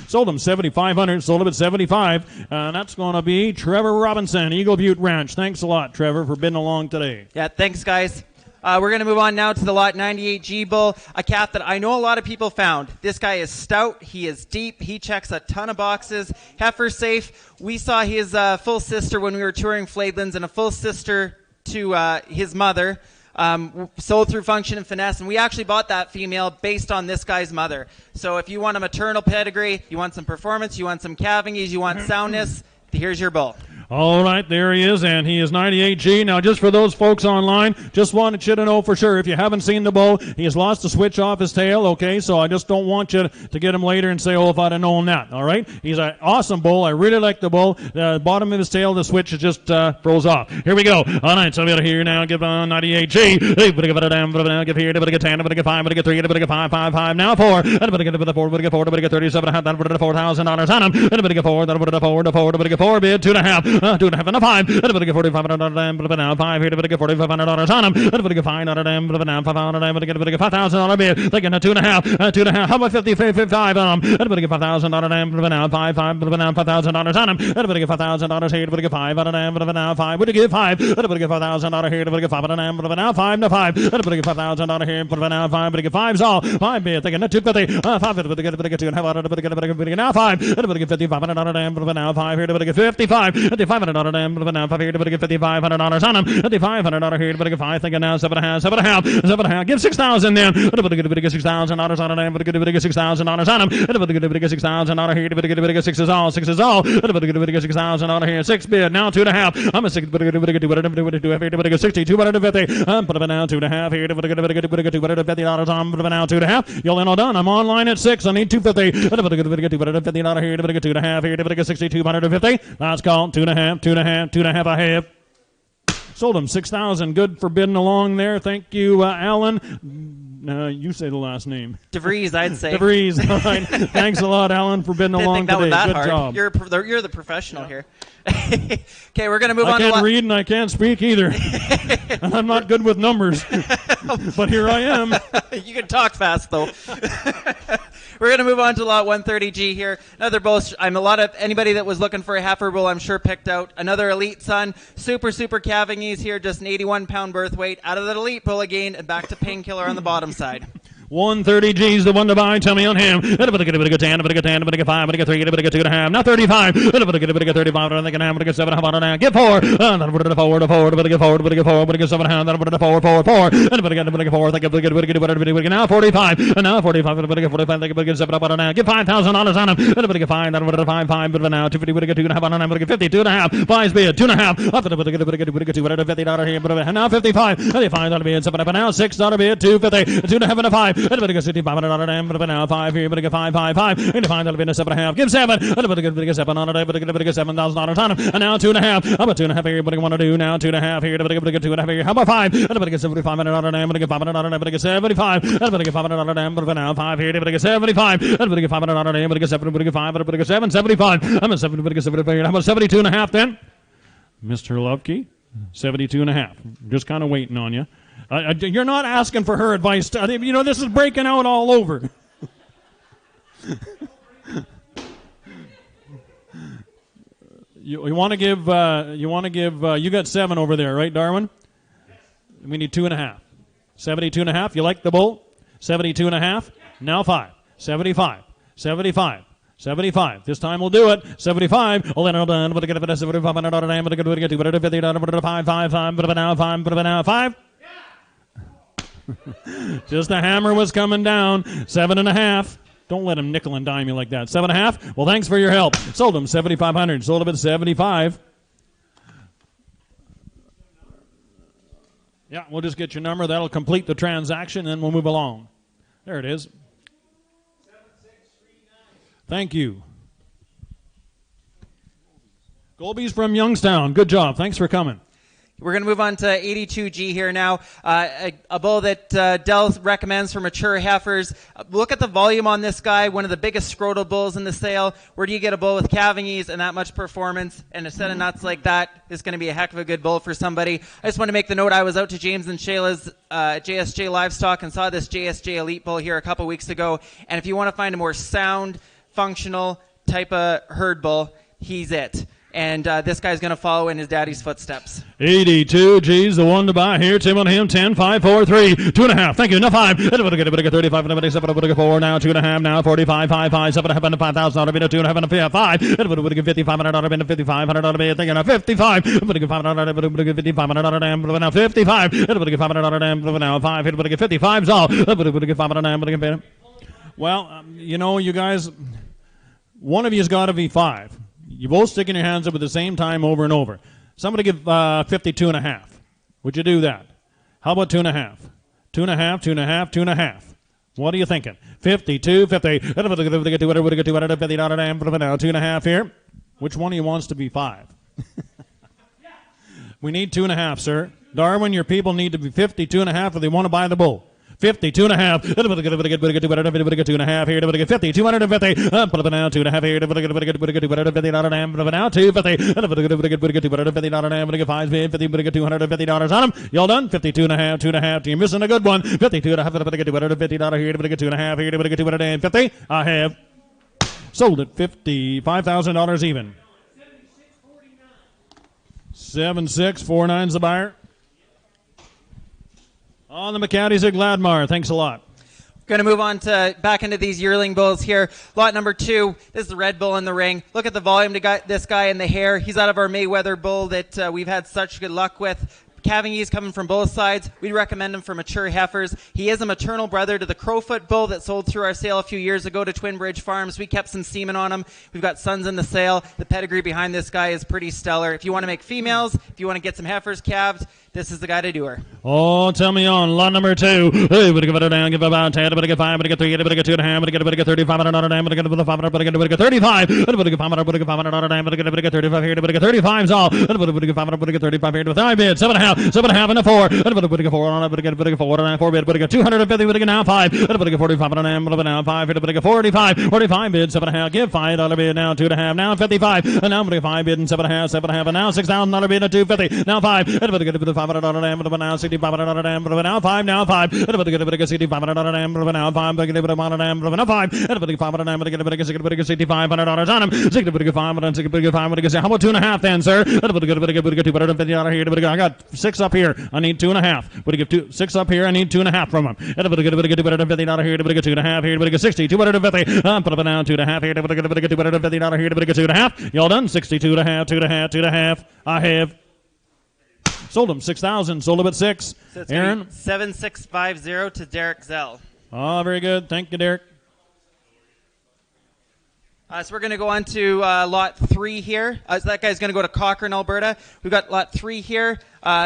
sold them 7,500. Sold them at 75. And that's going to be Trevor Robinson, Eagle Butte Ranch. Thanks a lot, Trevor, for being along today. Yeah, thanks, guys. We're going to move on now to the lot 98G bull, a calf that I know a lot of people found. This guy is stout. He is deep. He checks a ton of boxes. Heifer safe. We saw his full sister when we were touring Fladelands, and a full sister to his mother. Sold through Function and Finesse, and we actually bought that female based on this guy's mother. So if you want a maternal pedigree, you want some performance, you want some calving ease, you want soundness, here's your bull. All right, there he is, and he is 98G. Now, just for those folks online, just wanted you to know for sure, if you haven't seen the bull, he has lost the switch off his tail, okay? So I just don't want you to get him later and say, oh, if I'd have known that, all right? He's an awesome bull. I really like the bull. The bottom of his tail, the switch just froze off. Here we go. All right, so I'm going to here now give 98G. Hey, but give it a damn, but give here, but get 10, but get 5, but get 3, but get 5, 5, 5, now 4. And but get the 4, but get 4, but get 37, that would have $4,000 on him. And but get 4, that would have 4, but get 4 bid, 2.5. 2.5 and a 5. Everybody get $4,500 5 here. Everybody get $4,500 on them. Everybody get $500 $500. Everybody get $5,000 bid. Taking a 2.5, 2.5. How about 55 on them? Everybody get $5,000 $5,000 on them. Everybody get $5,000 here. Everybody get $500 5. Would you give 5? Everybody get $5,000 here. Everybody get $500 5 to 5. Everybody get $5,000 here. 5. Everybody get 5's all. 5 bid. Taking a 250. 5. Everybody get 2.5. Everybody get now 5. Everybody get $5,500 5 here. Everybody get 55. $5,500 5 here. Everybody get $5,500 on them. $5,500 here. Everybody get 5. Thinking now 7.5. 7.5. Give 6,000 then. Everybody get $6,000 on them. Everybody get $6,000 on them. Everybody get $6,000 here. Everybody get 6 is all. 6 is all. Everybody get $6,000 here. 6 bid. Now 2.5. I'm a 6. Everybody get 60. 250. Put it now 2.5 here. Everybody get $250 on. Put it now 2.5. You're all done. I'm online at 6. I need 250. Everybody get $250 here. Everybody get 2.5 here. Everybody get 60. 250. Last call. 2.5. 2.5 I have. Sold him 6,000. Good for bidding along there. Thank you, Alan. You say the last name. DeVries, I'd say. DeVries. All right. Thanks a lot, Alan, for bidding along today. That Good hard. job. You're the professional here. Okay, we're going to move on. I can't read and I can't speak either. And I'm not good with numbers. But here I am. You can talk fast, though. We're going to move on to lot 130G here. Another bull. Anybody that was looking for a heifer bull, I'm sure picked out. Another elite son. Super calving. He's here, just an 81-pound birth weight. Out of the elite bull again, and back to painkiller on the bottom side. 130G's the one to buy. Tell me on him. Everybody get 10. Everybody get 10. Everybody get 5. Everybody get 3. Everybody get 2.5. Now 35. Everybody get 35. Everybody get 7.5. Get 4. Everybody get 4. Everybody get 4. Everybody get 4. Everybody get 7.5. Everybody get 4. Everybody get 4. Everybody get now 45. And now 45. Everybody get 45. Everybody get 7.5. Get $5,000 on him. Everybody get 5. Everybody get 5. But now 250. Everybody get 2.5 on him. Everybody get 50. 2.5. 5's bid. 2.5. Everybody get $250 here. And now 55. $55 bid. 7.5. Now $6 bid. 250. 2.5 and a 5. Everybody get $6,500 but now 5 here. Everybody get 5. $85 bid. 7.5. Give 7. Everybody get $7 on it. Everybody get $7,000 on him. And now 2.5. How about 2.5 here? Everybody want to do now 2.5 here. Everybody get 2.5 here. How about 5? Everybody get $7,500. Everybody get $500. Everybody get 75. Everybody get $500. But now 5 here. Everybody get 75. Everybody get $500. Everybody get 7. Everybody get 5. Everybody get 7. 75. I'm at 7. Everybody get 75. How about 72.5 then? Mr. Lovke, 72.5. Just kind of waiting on you. You're not asking for her advice. This is breaking out all over. You want to give. You got 7 over there, right, Darwin? We need 2.5. 72.5. You like the bull? 72.5. Now 5. 75. 75. 75. This time we'll do it. 75. Oh, then I'll done. But I get a $7,500. But I get $250. 5. But now 5. Just the hammer was coming down. 7.5. Don't let him nickel and dime you like that. 7.5. Well, thanks for your help. Sold him 7,500. Sold him at 75. Yeah, we'll just get your number. That'll complete the transaction, and then we'll move along. There it is. 7639. Thank you. Golby's from Youngstown. Good job. Thanks for coming. We're going to move on to 82G here now. A bull that Dell recommends for mature heifers. Look at the volume on this guy, one of the biggest scrotal bulls in the sale. Where do you get a bull with calving ease and that much performance and a set of nuts like that? Is going to be a heck of a good bull for somebody. I just want to make the note, I was out to James and Shayla's JSJ Livestock and saw this JSJ Elite bull here a couple weeks ago. And if you want to find a more sound, functional type of herd bull, he's it. And this guy's going to follow in his daddy's footsteps. 82G's the one to buy here. Tim on him. 10, 5, 4, 3, 2.5. Thank you. Now 5. Everybody get 35. Everybody 7. Everybody get 4. Now 2.5. Now 45. 5. 7.5. And 5,000. Everybody 2.5 and 5. Everybody get $5,500. Everybody $5,500. Thinking now 55. Everybody get $500. Everybody get $5,500. Now 55. Everybody get $500. Now 5. Everybody get 55's all. Everybody get $500. Well, you guys, one of you's got to be 5. You both sticking your hands up at the same time over and over. Somebody give 52.5. Would you do that? How about 2.5? 2.5, 2.5, 2.5. What are you thinking? 52, 50. Everybody get $250. Now 2.5 here. Which one of you wants to be 5? We need 2.5, sir. Darwin, your people need to be 52.5 if they want to buy the bull. 50, 2.5. 2.5 here. 50, 250. Put up now, 2.5 here. 250 now, 250. 5 bid, 50, $250 on them. Y'all done? 52.5, 2.5. You're missing a good one. 52.5 here. 2.5 here. 250. I have sold it $55,000 even. 7649's the buyer. On the McCaddies at Gladmar. Thanks a lot. Going to move on to back into these yearling bulls here. Lot number 2. This is the red bull in the ring. Look at the volume to this guy in the hair. He's out of our Mayweather bull that we've had such good luck with. Calving E's coming from both sides. We'd recommend him for mature heifers. He is a maternal brother to the Crowfoot bull that sold through our sale a few years ago to Twin Bridge Farms. We kept some semen on him. We've got sons in the sale. The pedigree behind this guy is pretty stellar. If you want to make females, if you want to get some heifers calved, this is the guy to do her. Oh, tell me on. Lot number 2. Hey, but give it down. Give about 10. But get 5. But get 3. But get 2.5. But get 35. But get 5. But get 35. But get 5. But get 5. But get 35 here. But get 35's all. But get 5. But get 35 here. With 5 bids. 7.5. 7.5 and a 4. But get 4 on it. But get 4 and a 4 bid. But get 250. But get now 5. But get 45 on an but now 5 here. But get 45. 45 bid. 7.5. Give $5 bid. Now 2.5. Now 55. And now but get 5 bid and 7.5. 7.5 and now $6,000 bid at 250. Now 5. But get $500 but now $65 but now 5. Now 5. But get $65 but now 5. But get $5 but now 5. But get $5 but get $6,500 on him. $6,500. How about 2.5 then, sir? But get $250 here. I got 6 up here. I need 2.5. But get 6 up here. I need 2.5 from him. But get $250 here. But get 2.5 here. But get 60. 250. Put up now 2.5 here. But get $250 here. But get 2.5. Y'all done? 62.5. 2.5. I have sold him 6,000. Sold him at 6. So it's Aaron? 7650 to Derek Zell. Oh, very good. Thank you, Derek. So we're going to go on to lot 3 here. So that guy's going to go to Cochrane, Alberta. We've got lot 3 here.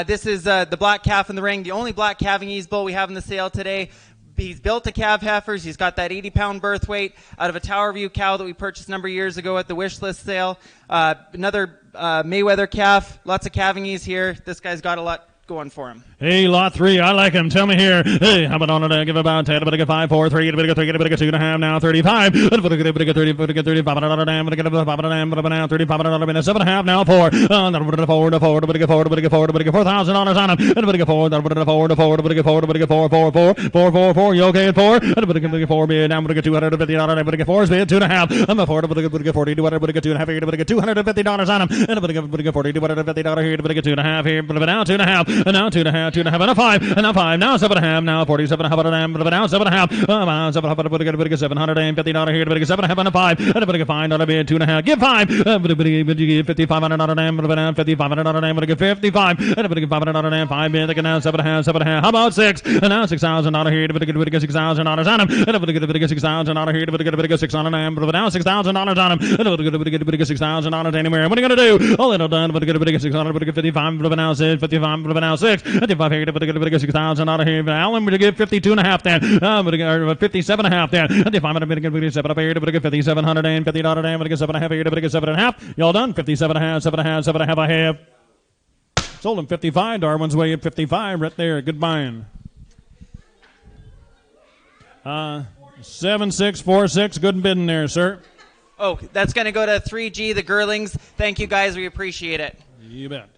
This is the black calf in the ring, the only black calving ease bull we have in the sale today. He's built to calf heifers. He's got that 80-pound birth weight out of a Tower View cow that we purchased a number of years ago at the wish list sale. Another Mayweather calf. Lots of calving ease here. This guy's got a lot going for him. Hey, lot 3, I like him. Tell me here. Hey, how about on it? Give about 10, but I get 5, 4, 3, get a bit of 3, get a bit of 2.5, now 35. But I get 30, but I get 35, but I get 5, but now 35, but I get 7.5, now 4. But I get 4, but I get 4, but I get 4, but I get $4,000 on him. But I get 4, but I get 4, but I get 4, but I get 4. You okay at 4? But I get 4 bid, now but I get $250, but I get 4's bid, 2.5. I'm a 4, but I get 40, but I get 2.5 here, but I get $250 on him. And but I get 40, but I get $50 here, but I get 2.5 here, but now 2.5, and now 2.5, and a 5, and now 5, now 7.5, now 47, but now 7.5, but I get $750 here, but I get 7.5 and a 5, and I get $5 bid, 2.5, give 5, but you get $5,500, but now $5,500, but I get 55, and I get $500, 5 bid, I get now 7.5, how about 6, and now $6,000 here, but I get $6,000 on him, and I get $6,000 here, but I get $6,000, but now $6,000 on him, and I get $6,000 anywhere. What are you going to do? All it'll done, but I get $600, but I get 55, but now 6, 55, but now 6, 55 here, but I get $6,000 here, but Alan, but I get 52.5 then, but I get 57.5 then, and if I'm going to get 57 up here, but I get $5,750, but I get 7.5 here, but I get 7.5. Y'all done? 57.5, 7.5, I have sold him 55. Darwin's way at 55 right there. Good buying. 7646. Good bidding there, sir. Oh, that's going to go to 3G, the Girlings. Thank you, guys. We appreciate it. You bet.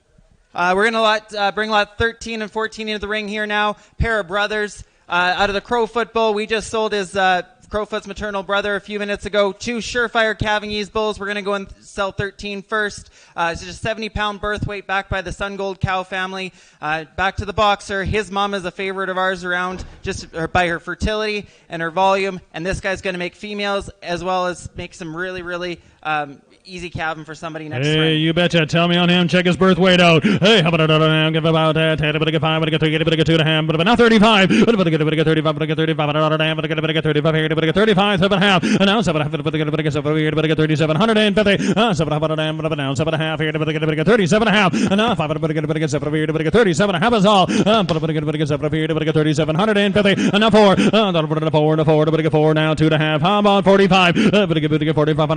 We're going to bring lot 13 and 14 into the ring here now. Pair of brothers out of the Crowfoot bull. We just sold his Crowfoot's maternal brother a few minutes ago. 2 surefire calving ease bulls. We're going to go and sell 13 first. It's just a 70-pound birth weight backed by the Sun Gold cow family. Back to the boxer. His mom is a favorite of ours around just by her fertility and her volume. And this guy's going to make females as well as make some really, really easy calving for somebody next spring. Hey, you betcha. Tell me on him. Check his birth weight out. Hey, how about I give about 10, but I get 5, but I get 3, but I get 2.5, but now 35, but I get 35, but I get 35, but I get 35 here, but I get 35, 7.5, and now 7.5, but I get 7 here, but I get 3,750, 7.5, but now 7.5 here, but I get 37.5, and now 5, but I get 7 here, but I get 37.5 is all, but I get 7 here, but I get 3,750, and now 4, but I get 4 now 2.5, how about 45, but I get 45, but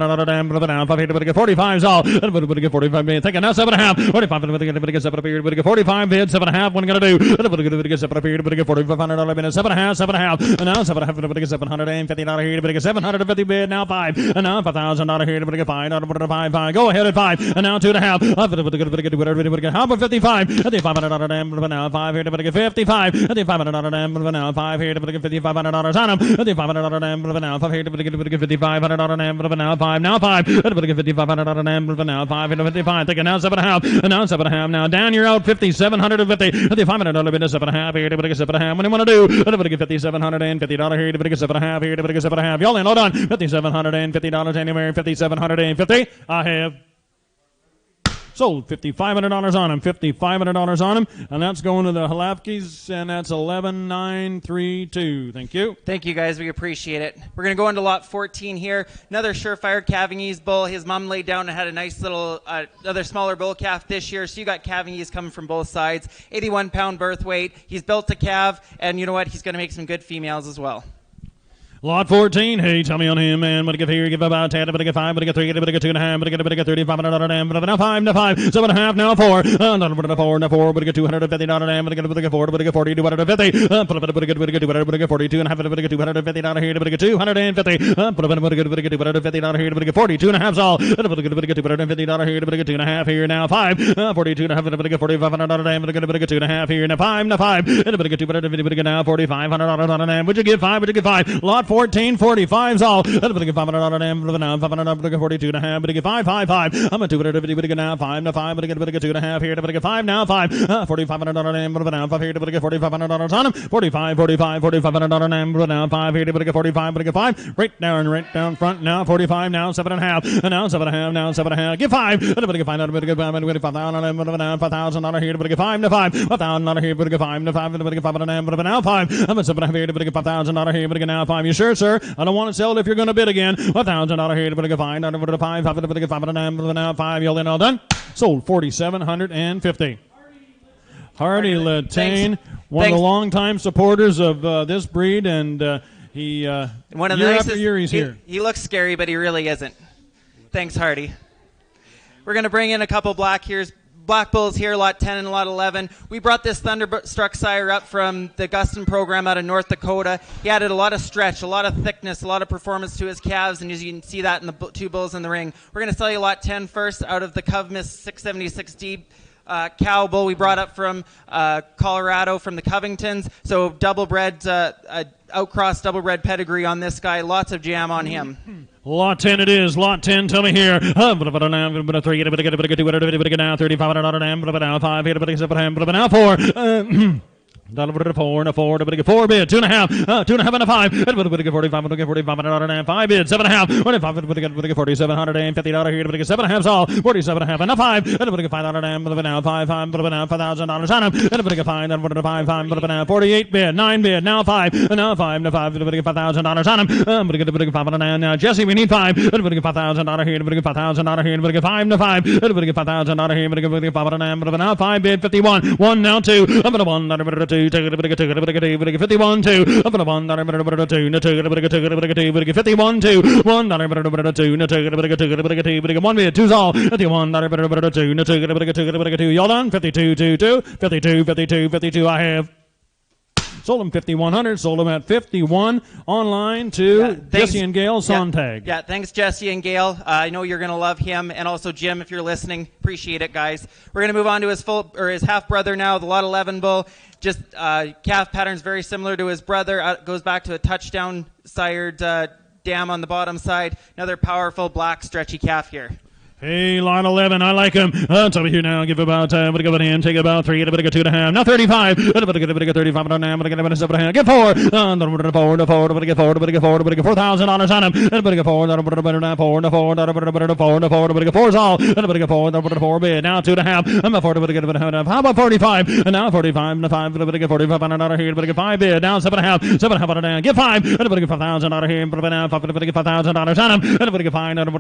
now 5 here, 45's all. 45 bid. Thinking now 7.5. 45 7 period. 45 bid. 7.5. What are you going to do? 7 period. $4,500 bid. 7.5. And now 7.5. $750 here. $750 bid. Now 5. And now $5,000 here. $5. Go ahead at 5. And now 2.5. How about 55? $500 now 5 here. 55. $500 now 5 here. $5,500 on him. $500 now 5 here. $5,500 now 5. Now 5. $5,500 now 5 here. 55. Thinking now 7.5. And now 7.5. Now Dan, you're out. $5,750. $500 bid. 7.5 here. 7.5. What do you want to do? $5,750 here. $7.5 here. $7.5. Y'all in. Hold on. $5,750 anywhere. $5,750. I have sold $5,500 on him. $5,500 on him, and that's going to the Halafkis, and that's 11,932. Thank you. Thank you, guys. We appreciate it. We're going to go into lot 14 here. Another surefire Cavingese bull. His mom laid down and had a nice little, other smaller bull calf this year. So you got Cavingese coming from both sides. 81-pound birth weight. He's built to calve, and you know what? He's going to make some good females as well. Lot 14, hey, tell me on him, man. What do you give here? Give about 10, but I get 5, but I get 3, but I get 2.5, but I get $3,500, but now 5, now 5, 7.5, now 4, now 4, now 4, but I get $250, but I get 4, but I get 40, but I get 50, but I get 42, and a half, but I get $250 here, but I get 250, but I get $250 here, but I get 42 and a half all, but I get $250 here, but I get 2.5 here, now 5, 42 and a half, but I get $4,500, but I get 2.5 here, now 5, but I get 250, but I get now $4,500 on an. Would you give 5? Would you give 5? Lot 14, 45's all. I'm going to get $500, 42 and a half, but I get 5. I'm at 250, but I get now 5, now 5, but I get 2.5 here, but I get 5, now 5, $4,500, but now 5 here, but I get $4,500 on him, 45, $4,500, but now 5 here, but I get 45, but I get 5, right down front, now 45, now 7.5, and now 7.5, now 7.5, get 5, but I get 5, but I get 5, but I get $5,000 here, but I get 5, now 5, $5,000 here, but I get 5, now 5, but I get 5, but now 5, I'm at 7.5 here, but I get $5,000 here, but I get now 5, you sure, sir? I don't want to sell it if you're going to bid again. $1,000 here, but I get 5, but I get 5, but I get 5, but now 5, you'll in all done. Sold 4,750. Hardy Latane, one of the longtime supporters of this breed, and he one of year the after year he's here. He looks scary, but he really isn't. Thanks, Hardy. We're going to bring in a couple black bulls here, lot 10 and lot 11. We brought this Thunderstruck sire up from the Guston program out of North Dakota. He added a lot of stretch, a lot of thickness, a lot of performance to his calves, and as you can see that in the two bulls in the ring. We're going to sell you lot 10 first out of the Covmiss 676D cow bull we brought up from Colorado from the Covingtons. So double-bred, outcross double-bred pedigree on this guy. Lots of jam on him. Lot 10 it is. Lot 10, tell me here. But now $3,500, now 5 here, but now 4. $4 bid, 2.5, 2.5 and a 5. $45, 5 bid, 7.5. $4,750 here, $7.5 all. 47.5 and a 5. $5,000 now 5, $5,000 on him. $5, 48 bid, 9 bid, now 5, now 5, $5,000 on him. $5 now Jesse, we need 5. $5,000 here, $5,000 here, $5 now 5. $5,000 here, now 5 bid, 51. 1 now 2. I'm going to 1 2. 51 2. I'm gonna 1 2. 51 2. 1 2. 1 bid. 2's all. 51 2. Y'all done? 52 2. 52. I have. Sold them 5,100. Sold them at 51 online to Jesse and Gail Sontag. Yeah, thanks Jesse and Gail. I know you're gonna love him, and also Jim if you're listening. Appreciate it, guys. We're gonna move on to his his half brother now, the lot 11 bull. Just calf patterns very similar to his brother. Goes back to a touchdown sired dam on the bottom side. Another powerful black stretchy calf here. Hey, lot 11, I like him. Tell me here now. Give about, but go in, take about 3, but I get 2.5. Now 35. But I get 35 on him, but I get 7.5. Get 4. But I get 4, but I get $4,000 on him. But I get 4, but I get 4's all. But I get 4 bid. Now 2.5. I'm at 40, but I get 2.5. How about 45? And now 45, but I get $4,500 here, but I get 5 bid. Now 7.5. 7.5 on him. Get 5. But I get $5,000 here, but I get $5,000 on him. But I get 5, but I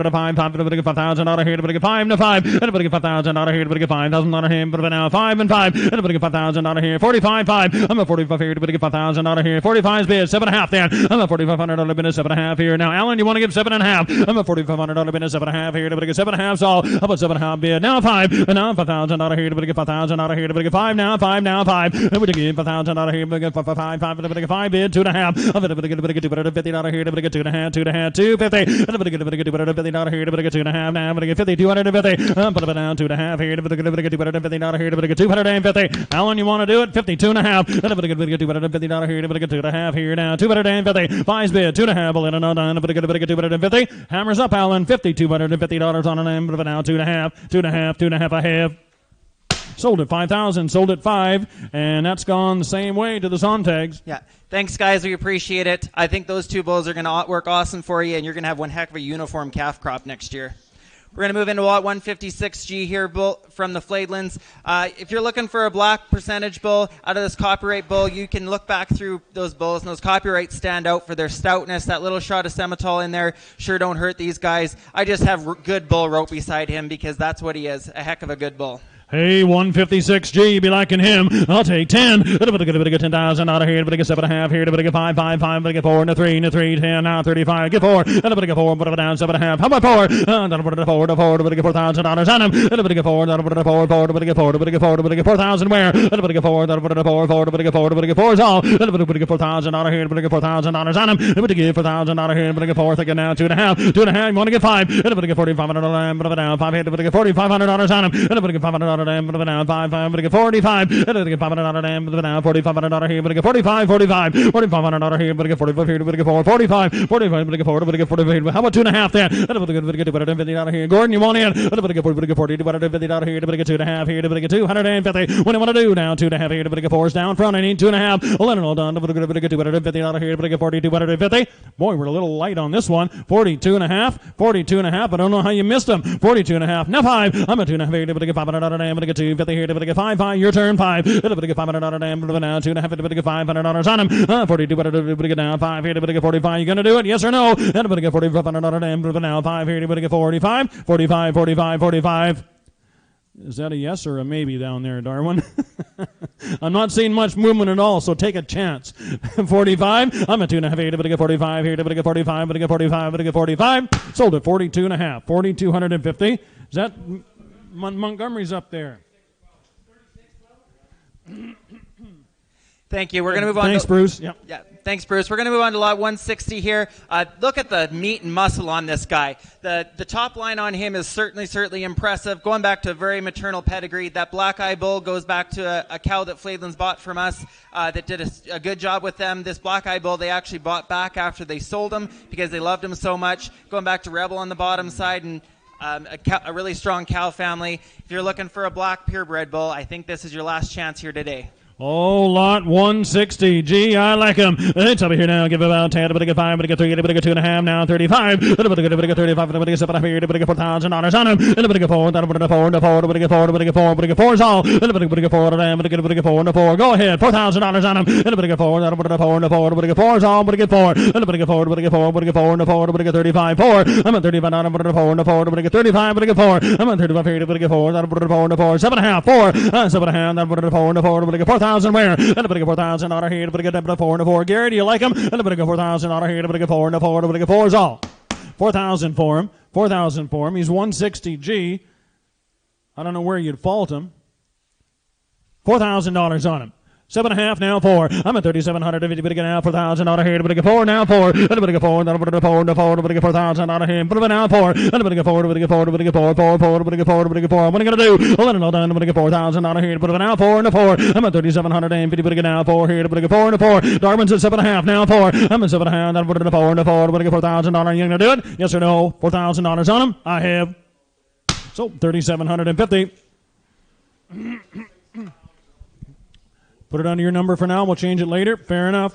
get $5,000 here. here to get 5 to 5. Anybody get $5,000 here to get $5,000 here, but now 5 and 5. Anybody get $5,000 here, 45 5. I'm a 45 here to get $5,000 here. 45's bid, 7.5 there. I'm a $4,500 bid, 7.5 here. Now, Alan, you want to give 7.5? I'm a $4,500 bid, 7.5 here to get 7.5. So, how about 7.5 bid? Now 5. And now $5,000 here to get $5,000 here to get 5 now. 5 now 5. And we give $5,000 here to get 5 to get 5 bid, 2.5. I'm going to get $250 here to get 2.5, 2.5, 250. And I'm going to get $250 here to get 2.5 now. I'm going to get 50, 250. I'm putting it down 2.5 here to get $250 here to get 250. Alan, you want to do it? 52.5. And I'm going to get $250 here to get 2.5 here now. 250. 5's bid, 2.5. Well, no, done. I'm going to get 250. Hammers up, Alan. $5,250 on an end, but now 2.5, 2.5, 2.5 I have. Sold at 5,000, sold at 5, and that's gone the same way to the Sontags. Yeah. Thanks, guys. We appreciate it. I think those two bulls are going to work awesome for you, and you're going to have one heck of a uniform calf crop next year. We're going to move into lot 156G here, bull from the Fladelands. If you're looking for a black percentage bull out of this copyright bull, you can look back through those bulls, and those copyrights stand out for their stoutness. That little shot of semitol in there sure don't hurt these guys. I just have good bull rope beside him because that's what he is, a heck of a good bull. Hey, 156G, be liking him. I'll take 10. $10,000 here. Get 7.5 here. Get 5, 5, 5. Get 4 and a 3 and a 3. 10 now 35. Get 4. And get 4. Put it down 7.5. How about 4? Then put it 4 to 4. Get $4,000 on him. And get 4. Then put it 4. 4. Get 4. Get 4. Get 4,000 where? And get 4. Then put it 4. 4. Get 4. Get 4 is all. And get $4,000 here. Get $4,000 on him. And get $4,000 here. And get 4. Thinking now 2.5. 2.5. You want to get 5? And get $4,500. Put it down 5 here. Get $4,500 on him. And get $500. Put it down 5, 5, but get 45. And get $500 but down $4,500 here, but get 45, 45, $4,500 here, but get 45 here, but get 45, 45, but get 40, but get 45. How about 2.5 there? And get $250 here. Gordon, you want in? And but get 40, $250 here, but get 2.5 here, but get 250. What do you want to do now? 2.5 here, but get 4's down front. I need 2.5. Well, then all done. But get $250 here, but get 4250. Boy, we're a little light on this one. 42.5, 42.5. I don't know how you missed them. 42.5. Now 5. I'm a 2.5 here, but get $500 but get 250 here, but get 5, 5. Your turn 5. But get $500 but now 2.5 but get $500 on him. 42 but get down 5 here, but get 45. You gonna do it? Yes or no? And but get $4,500 but now 5 here, but get 45, 45, 45, 45. Is that a yes or a maybe down there, Darwin? I'm not seeing much movement at all, so take a chance. 45. I'm at 2.5 here, but I get 45 here, but I get 45, but I get 45, but I get 45. Sold at 42.5, 4,250. Is that Montgomery's up there? Thank you. We're going to move on. Thanks, Bruce. Yep. Yeah. Thanks, Bruce. We're going to move on to lot 160 here. Look at the meat and muscle on this guy. The top line on him is certainly impressive. Going back to a very maternal pedigree. That black eye bull goes back to a cow that Fladeland's bought from us that did a good job with them. This black eye bull they actually bought back after they sold him because they loved him so much. Going back to Rebel on the bottom side and a really strong cow family. If you're looking for a black purebred bull, I think this is your last chance here today. Oh, lot 160. Gee, I like him. It's over here now. Give about 10, but I get 5, but I get 3, but I get 2.5, now 35. But I get 35, but I get 7 here, but I get $4,000 on him. And but I get 4, but I get 4, but I get 4, but I get 4, but I get 4 is all. And but I get 4, but I get 4, and 4. Go ahead, $4,000 on him. And but I get 4, but I get 4, and 4, but I get 4 is all, but I get 4. And but I get 4, but I get 4, but I get 4, and 4, but I get 35, 4. I'm at 35, but I get 4, and 4, but I get 35, but I get 4. I'm at 35 here, but I get 4, but I get 4, and 4. 7.5, 4. 7.5, but I get 4, and 4, but I get 4,000 where? And but I get $4,000 here, but I get 4 and 4. Gary, do you like him? And but I get $4,000 here, but I get 4 and 4, but I get 4 is all. 4,000 for him. 4,000 for him. He's 160G. I don't know where you'd fault him. $4,000 on him. 7.5 now 4. I'm at 3,750, but I get now $4,000 here, but I get 4 now 4. And but I get 4, and I get 4, and 4, but I get $4,000 here, but I now 4. And but I get 4, but I get 4, but I get 4, 4, 4, but I get 4, but I get 4. What am I gonna do? Well, let it all done, but I get $4,000 here, but I now 4 and 4. I'm at 3,750, but I get now 4 here, but I get 4 and 4. Darwin's at 7.5 now 4. I'm at 7.5, and but I get 4 and 4, but I get $4,000. You gonna do it? Yes or no? $4,000 on him. I have. So 3,750. Put it under your number for now. We'll change it later. Fair enough.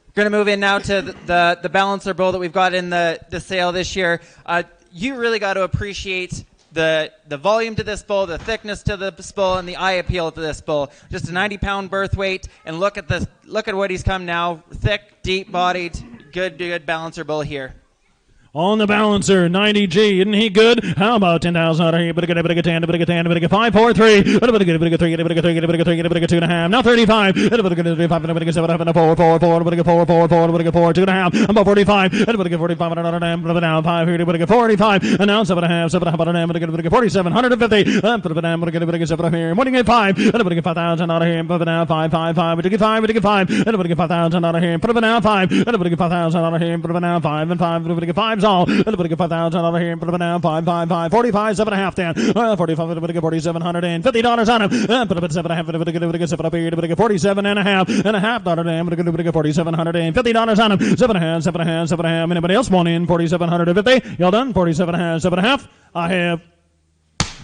We're going to move in now to the balancer bull that we've got in the sale this year. You really got to appreciate the volume to this bull, the thickness to this bull, and the eye appeal to this bull. Just a 90-pound birth weight, and look at what he's come now. Thick, deep-bodied, good balancer bull here. On the balancer, 90G, isn't he good? How about 10,000 out of here? But a good 10, but a good 10, but a good 5, 4, 3. But a good 3, but a good 3, but a good 3, but a good 3, but a good 2.5. Now 35. But a good 35, but a good 7, and a 4, 4, 4, but a good 4, 4, 4, but a good 4, 2.5. I'm about 45. And but a good 45, and another damn, but now 5 here, but a good 45. And now 7.5, 7.5, but a damn, but a good 4750. But a damn, but a good 7 here. What do you get 5? And but a good 5,000 out of here. But now 5, 5, 5. But you get 5, but you get 5. And but a good 5,000 out of here. Put it now 5. And but a good 5,000 out of here. Put it now 5 and 5. But a good 5's all. And but a good 5,000 out of here. Put it now 5, 5, 5. 45, 7.5 then. 45, but a good $4,750 on him. Put it at 7.5. But a good 7 up here. But a good 47.5 dollar damn. But a good $4,750 on him. 7.5, 7.5, 7.5. Anybody else want in? 4,750. Y'all done? 47.5, 7.5. I have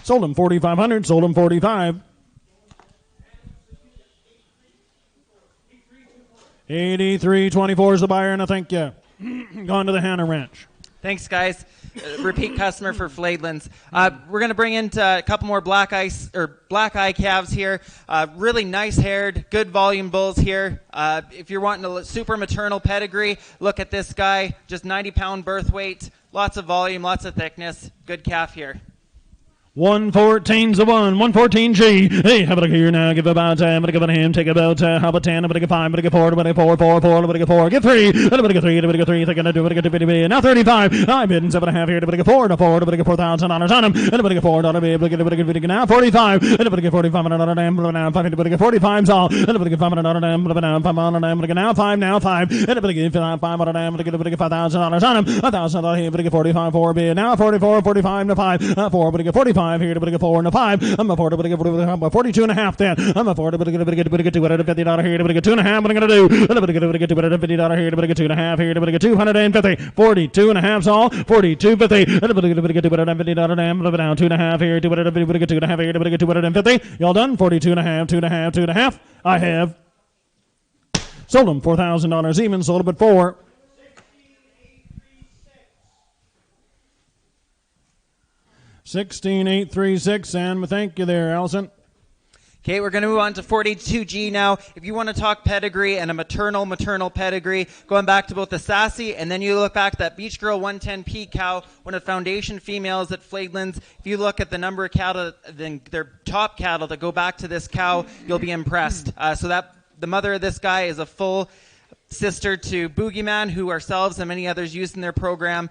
sold him 4,500. Sold him 45. 83.24 is the buyer, and I thank you. Gone to the Hannah Ranch. Thanks, guys. Repeat customer for Fladelands. We're going to bring in a couple more black eye calves here. Really nice haired, good volume bulls here. If you're wanting a super maternal pedigree, look at this guy. Just 90-pound birth weight, lots of volume, lots of thickness. Good calf here. 114's the one, 114G. Hey, how about here now? Give about I'm gonna give it him. Take about how about 10? I'm gonna give 5. I'm gonna give 4. I'm gonna give 4. 4. 4. I'm gonna give 4. Give 3. I'm gonna give 3. I'm gonna give 3. Thinking I do. I'm gonna give 50. Now 35. I'm bidding 7.5 here. I'm gonna give 4. No 4. I'm gonna give $4,000 on him. And I'm gonna give $4. I'm gonna give now 45. And I'm gonna give 45 on another damn. Now 5. I'm gonna give 45's all. And I'm gonna give 5 on another damn. Now 5 on another. I'm gonna give now 5. Now 5. And I'm gonna give 5 on another. I'm gonna give $5,000 on him. $1,000 here. I'm gonna give 45. 4 bid. Now 44. 45 to 5. 4. I'm gonna give 45 here. I'm gonna give 4. 5. I'm affordable to get 42 and a half then. I'm affordable to get $250 here, to get 2.5. What am I going to do? I'm going to get $250 here, to get 2.5 here, to get 250. 42 and a half's all. 42.50. I'm going to get $250 down 2.5 here, to get 2.5 here, to get 250. Y'all done? 42 and a half, 2.5, 2.5. I have sold them $4,000 even, sold them at 4. $16,836, and thank you there, Allison. Okay, we're going to move on to 42G now. If you want to talk pedigree and a maternal pedigree, going back to both the Sassy and then you look back at that Beach Girl 110P cow, one of the foundation females at Fladelands. If you look at the number of cattle, then their top cattle that go back to this cow, you'll be impressed. So that the mother of this guy is a full sister to Boogeyman, who ourselves and many others used in their program.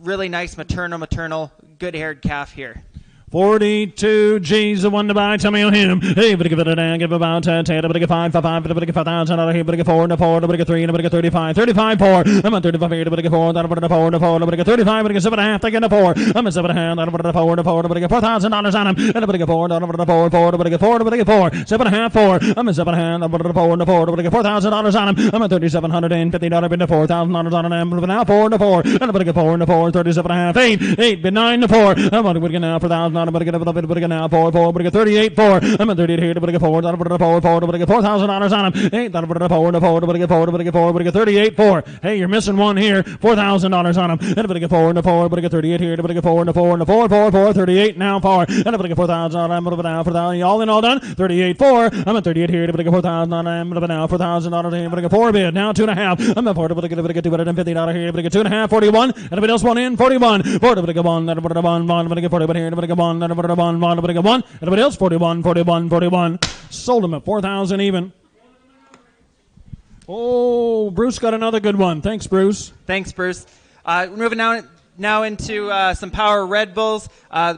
Really nice maternal, good-haired calf here. 42G's the one to buy. Tell me on him. Hey, but give it a damn. Give about 10. But give 5, 5, 5. But give 5,000 out of here. But give 4, 4. But give 3. But give 35. 35, 4. I'm at 35 here. But give 4. But give 4, 4. But give 35. But give 7.5. Taking a 4. I'm at 7.5. But give 4, 4. But give $4,000 on him. And but give 4. But give 4, 4. But give 4. But give 4. 7.5, 4. I'm at 7.5. But give 4, 4. But give $4,000 on him. I'm at $3,750. But $4,000 on him. But now 4 to 4. And but give 4 to 4. 37.5. 8. 8. But 9 to 4. I'm at what now $4,000. But give a little bit. Now 4, 4, but I get 38, 4. I'm at 38 here, but I get 4, but I get 4, 4, but I get $4,000 on him. 8, but I get 4, 4, but I get 4, but I get 4, but I get 38, 4. Hey, you're missing one here, $4,000 on him. And but I get 4, 4, but I get 38 here, but I get 4, 4, 4, 4, 4, 38, now 4. And but I get 4,000 on him, but now 4,000, all in all done, 38, 4. I'm at 38 here, but I get 4,000 on him, but now $4,000 here, but I get 4 bid, now 2.5. I'm at 4, but I get $250 here, but I get 2.5, 41. Anybody else want in? 41. 4, but I get 1, but I get 1, but I get 40, but here, but I get 1, but I get 1, but I get 1. Anybody else? 41, 41, 41. Sold them at 4,000 even. Oh, Bruce got another good one. Thanks, Bruce. Thanks, Bruce. Moving now into some Power Red Bulls.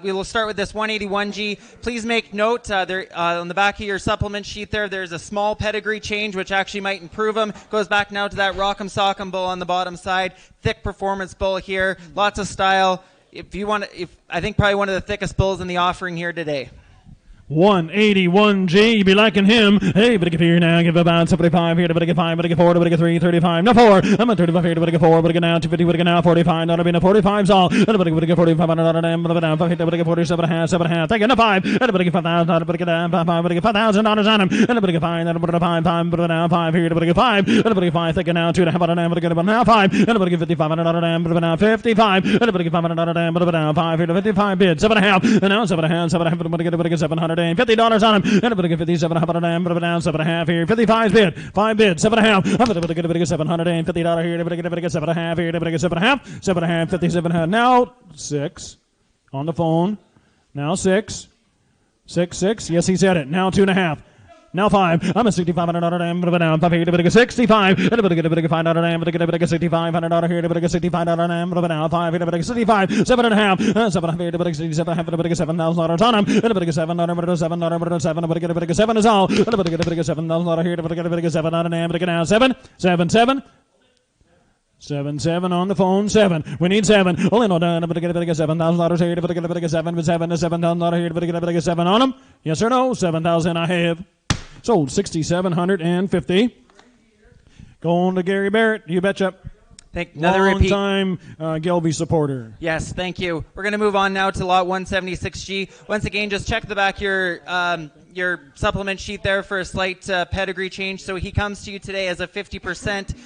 We will start with this 181G. Please make note, on the back of your supplement sheet there's a small pedigree change, which actually might improve them. Goes back now to that Rock'em Sock'em bull on the bottom side. Thick performance bull here. Lots of style. I think probably one of the thickest bulls in the offering here today. 181G, you be liking him. Hey, but I get here now, give about 75 here, but I get 5, but I get 4, but I get 3, 35, no 4. I'm at 35 here, but I get 4, but I get now 250, but I get now 45, not being a 45's all. But I get 45, but I get 47 half, 7.5, taking a 5, and but I get 5,000, but I get 5, but I get $5,000 on him, and but I get 5, and but I get 5, but now 5 here, but I get 5, and but I get 5, taking now 2.5, but I get about now 5, and but I get 55, but now 55, and but I get 5, but now 5 here to 55 bid, 7.5, and now 7.5, but I get 700. $750 on him. Anybody get 57 up and down, down 7.5 here. 55's bid. 5 bid. 7.5. Everybody get $750 here. Everybody get 7.5 here. Everybody get 7.5. 7.5. 57. Now 6 on the phone. Now 6. 6. Yes, he said it. Now 2.5. Now 5. I'm a $6,500 down. 5 here. Everybody get 65. Everybody get $5 down. Everybody get $6,500 here. Everybody get $65 down. 5 here. Everybody get 65. 7.5. 7.5 here. Everybody get 67. Everybody get $7,000 on him. Everybody get $7. $7. Everybody get 7 is all. Everybody get $7,000 here. Everybody get 7 on him. Everybody get now 7. 7. 7 on the phone. 7. We need 7. Only no down. Everybody get $7,000 here. Everybody get 7. $7,000 here. Everybody get 7 on him. Yes or no? 7,000 I have. Sold $6,750. Going to Gary Barrett. You betcha. Another repeat. Long-time Gelby supporter. Yes, thank you. We're going to move on now to lot 176G. Once again, just check the back of your supplement sheet there for a slight pedigree change. So he comes to you today as a 50%.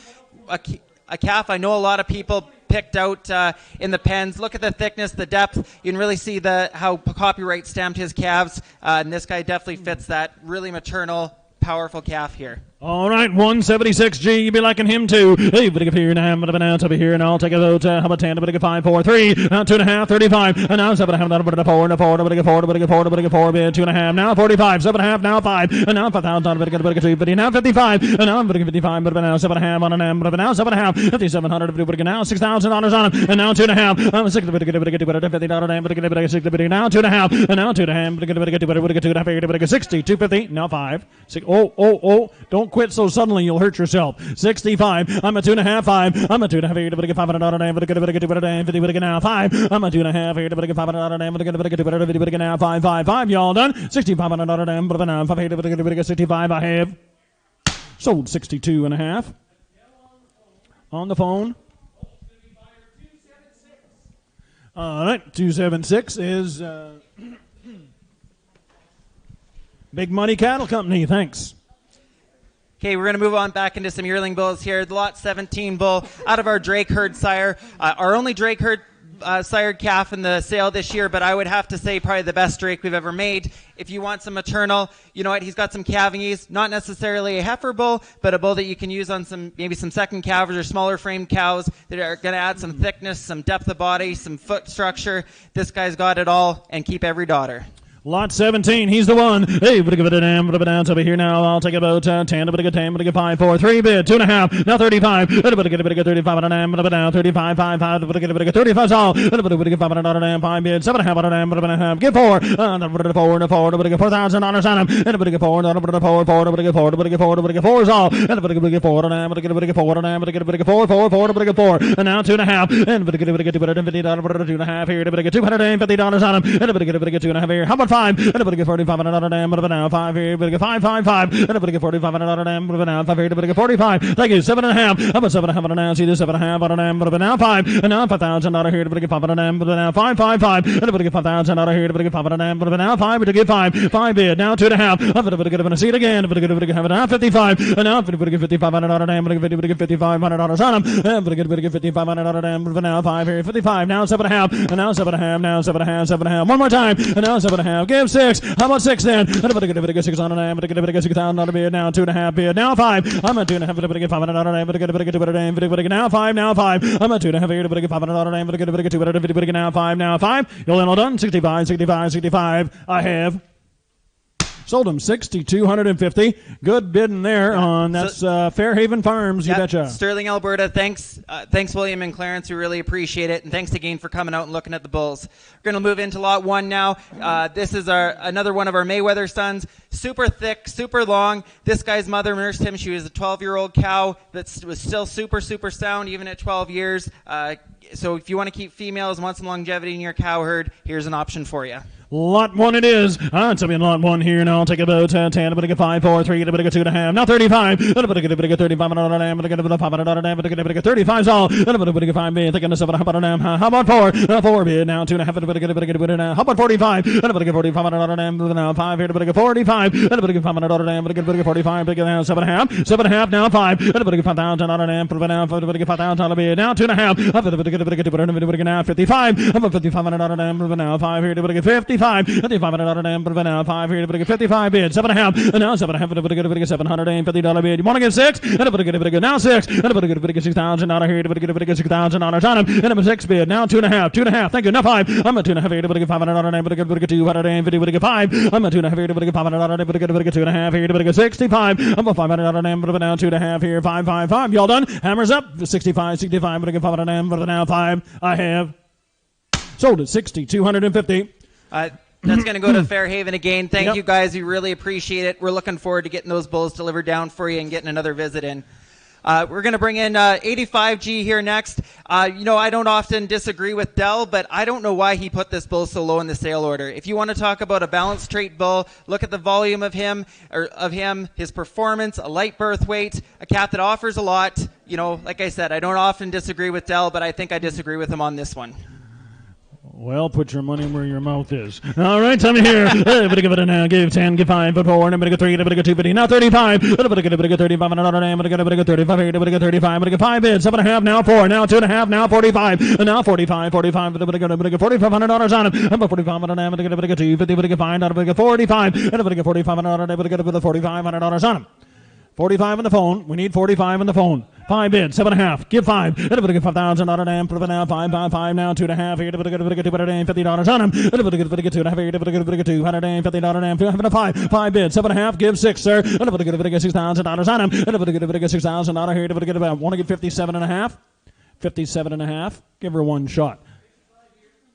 A calf I know a lot of people picked out in the pens. Look at the thickness, the depth. You can really see how copyright stamped his calves. And this guy definitely fits that really maternal, powerful calf here. All right, 176G, you be liking him too. Hey, but here now, I'm over here, and I'll take a vote. How about 10? But 5, 4, 3, 2.5, 35, and now 7.5, 4, 4, 4, 4, 4, 2.5, now 45, 7.5, now 5, and now 5,000, but now 55, and now I'm 55, but now 7.5 on an M, but now 7.5, 5,700, now $6,000 on him, and now 2.5, I'm 6, but $50, now 2.5, and now 2.5, but 60, 250, now 5, 6, don't quit so suddenly you'll hurt yourself. 65. I'm a 2.5. 5. I'm a 2.5 here. To get $500 now. 5. I'm a 2.5 here. To get $500 now. 5. 5. Y'all done? $6,500 now. 5 here. To get 65. I have sold 62.5 on the phone. All right, 276 is Big Money Cattle Company. Thanks. Okay, we're going to move on back into some yearling bulls here. The lot 17 bull out of our Drake herd sire. Our only Drake herd sired calf in the sale this year, but I would have to say probably the best Drake we've ever made. If you want some maternal, you know what, he's got some calving ease. Not necessarily a heifer bull, but a bull that you can use on maybe some second calvers or smaller framed cows that are going to add some thickness, some depth of body, some foot structure. This guy's got it all, and keep every daughter. Lot 17, he's the one. Hey, but give it a damn, but down over here now. I'll take about 10, but get 10, but get 5, 4, 3 bid, 2.5, now 35. But get 35 on a damn, but down 35, 5, but get 35 all. But get 5 on a damn, 5 bid, 7.5 on a damn, but get 4. But get $4,000 on him. And but get 4, but get 4, but get 4, but get 4, but get 4 is all. And but get 4 on a damn, but get 4 on a damn, but get 4, 4, but get 4. And now 2.5. And but get $250, but 2.5 here, but get $250 on him. And but get 2.5 here. How about 5? Anybody get $4,500 damn, but now 5 here, but get 5, 5, 5. Anybody get $4,500 damn, but now 5 here, but get 45. Thank you, 7.5. How about 7.5 on now? See this 7.5 on a damn, but now 5. And now $5,000 here, but get 5 on a damn, but now 5, 5, 5. Anybody get $5,000 here, but get 5 on a damn, but now 5, but get 5. 5 bid, now 2.5. I'm going to get a seat again, but get now 55. And now I'm going to get $5,500 damn, but get $5,500 on him. And but get $5,500 damn, but now 5 here, 55. Now 7.5. And now 7.5. Now 7.5. 7.5. One more time. And now 7.5. Give 6. How about 6 then? I'm going to get 6 on an am. I'm going to get $6,000 bid. Now 2.5 bid. Now 5. I'm at 2.5. I'm going to get $500 am. I'm going to get $2.5. Now 5. Now 5. I'm at 2.5 here. I'm going to get $500 am. I'm going to get $250. Now 5. Now 5. You'll all done. 65. 65. 65. I have sold him $6,250. Good bidding there on that's Fairhaven Farms. You betcha. Sterling, Alberta. Thanks, William and Clarence. We really appreciate it, and thanks again for coming out and looking at the bulls. We're going to move into lot 1 now. This is another one of our Mayweather sons. Super thick, super long. This guy's mother nursed him. She was a 12-year-old cow that was still super, super sound even at 12 years. So if you want to keep females and want some longevity in your cow herd, here's an option for you. Lot 1 it is. It's in lot 1 here, and I'll take about 10. I'm going to get 5, 4, 3. I'm going to get 2.5. Now 35. I'm going to get 35. I'm going to get $500. I'm going to get 35 all. I'm going to get 5 bid. Thinking of 7. How about 4? 4 bid. Now 2.5. I'm going to get now. How about 45? I'm going to get $4,500. Now 5 here. I'm going to get 45. I'm going to get $500. I'm going to get 45. Now 7.5. 7.5. Now 5. I'm going to get $5,000. Now 5 bid. Now 2.5. I'm going to now 55. I'm a $5,500 now 5 here to get 55. $5,500 now 5 here to get 55 bid. 7.5 and now 7.5 $750 bid. You want to get 6? And a now 6. And a $6,000 here to get $6,000 on him. And I'm a 6 bid now 2.5. 2.5. Thank you. Now 5. I'm a 2.5 here to get $500 to get 250 to get 5. I'm a 2.5 here to get $500 to get 2.5 here to get 65. I'm a $500 now 2.5 here 5. Y'all done? Hammers up. 65. But I get $500 now 5. I have sold it 6,250. That's going to go to Fairhaven again. Thank you guys. We really appreciate it. We're looking forward to getting those bulls delivered down for you and getting another visit in. We're going to bring in 85G here next. I don't often disagree with Dell, but I don't know why he put this bull so low in the sale order. If you want to talk about a balanced trait bull, look at the volume of him, his performance, a light birth weight, a calf that offers a lot. Like I said, I don't often disagree with Dell, but I think I disagree with him on this one. Well, put your money where your mouth is. All right, tell me here. Everybody give it a now. Give 10, give 5, put 4, everybody get 3, everybody get 250. Now 35. Everybody get 35 and another name. Everybody get 35 here. Everybody get 35. Everybody get 5 bids. 7.5 now 4. Now 2.5. Now 45. And now 45. Everybody get $4,500 on him. I'm a 45 and a name. Everybody get 250. Everybody get 5. Everybody get 45. Everybody get 45 and another. Everybody get $4,500 on him. 45 on the phone. We need 45 on the phone. 5 bids, 7.5. Give 5. Everybody get $5,000. Put it now 5 now 2.5 here. Everybody get $250 on him. Everybody get 2.5 here. Everybody get $250. 5 bids, 7.5. Give 6, sir. Everybody get $6,000 on him. Everybody get $6,000 here. Everybody get about. Want to get 57.5? 57.5. Give her one shot.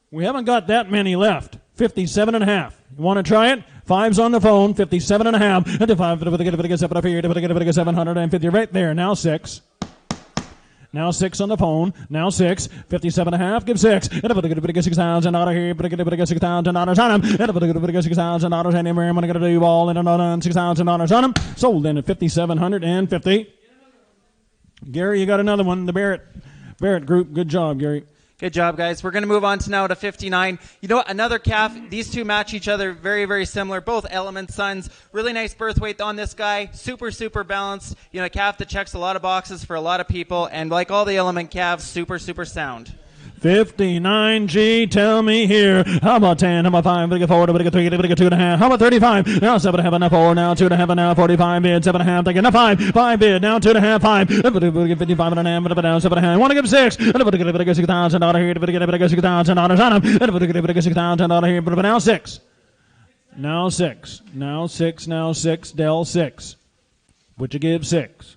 We haven't got that many left. 57.5. You want to try it? 5's on the phone. 57.5. And 5. Everybody get 7 up here. Everybody get 750 right there. Now 6. Now 6 on the phone. Now 6. 57.5. Give 6. Everybody get $6,000 here. Everybody get $6,000 on him. Everybody get $6,000 anywhere. I'm going to do all in another $6,000 on him. Sold in at 5,750. Gary, you got another one. The Barrett Group. Good job, Gary. Good job, guys. We're going to move on to now to 59. Another calf. These two match each other very, very similar. Both Element sons. Really nice birth weight on this guy. Super, super balanced. A calf that checks a lot of boxes for a lot of people. And like all the Element calves, super, super sound. 59G, tell me here. How about 10? How about 5? Everybody get 4. Everybody get 3. Everybody get 2.5. How about 35? Now 7.5. Now 4. Now 2.5. Now 45 bid. 7.5. Thinking now 5. 5 bid. Now 2.5. 5. Everybody get 55 and a half. Now 7.5. I want to give 6. Everybody get $6,000 here. Everybody get $6,000 on him. Everybody get $6,000 here. But now 6. Now 6. Now 6. Now 6. Dell 6. Would you give 6?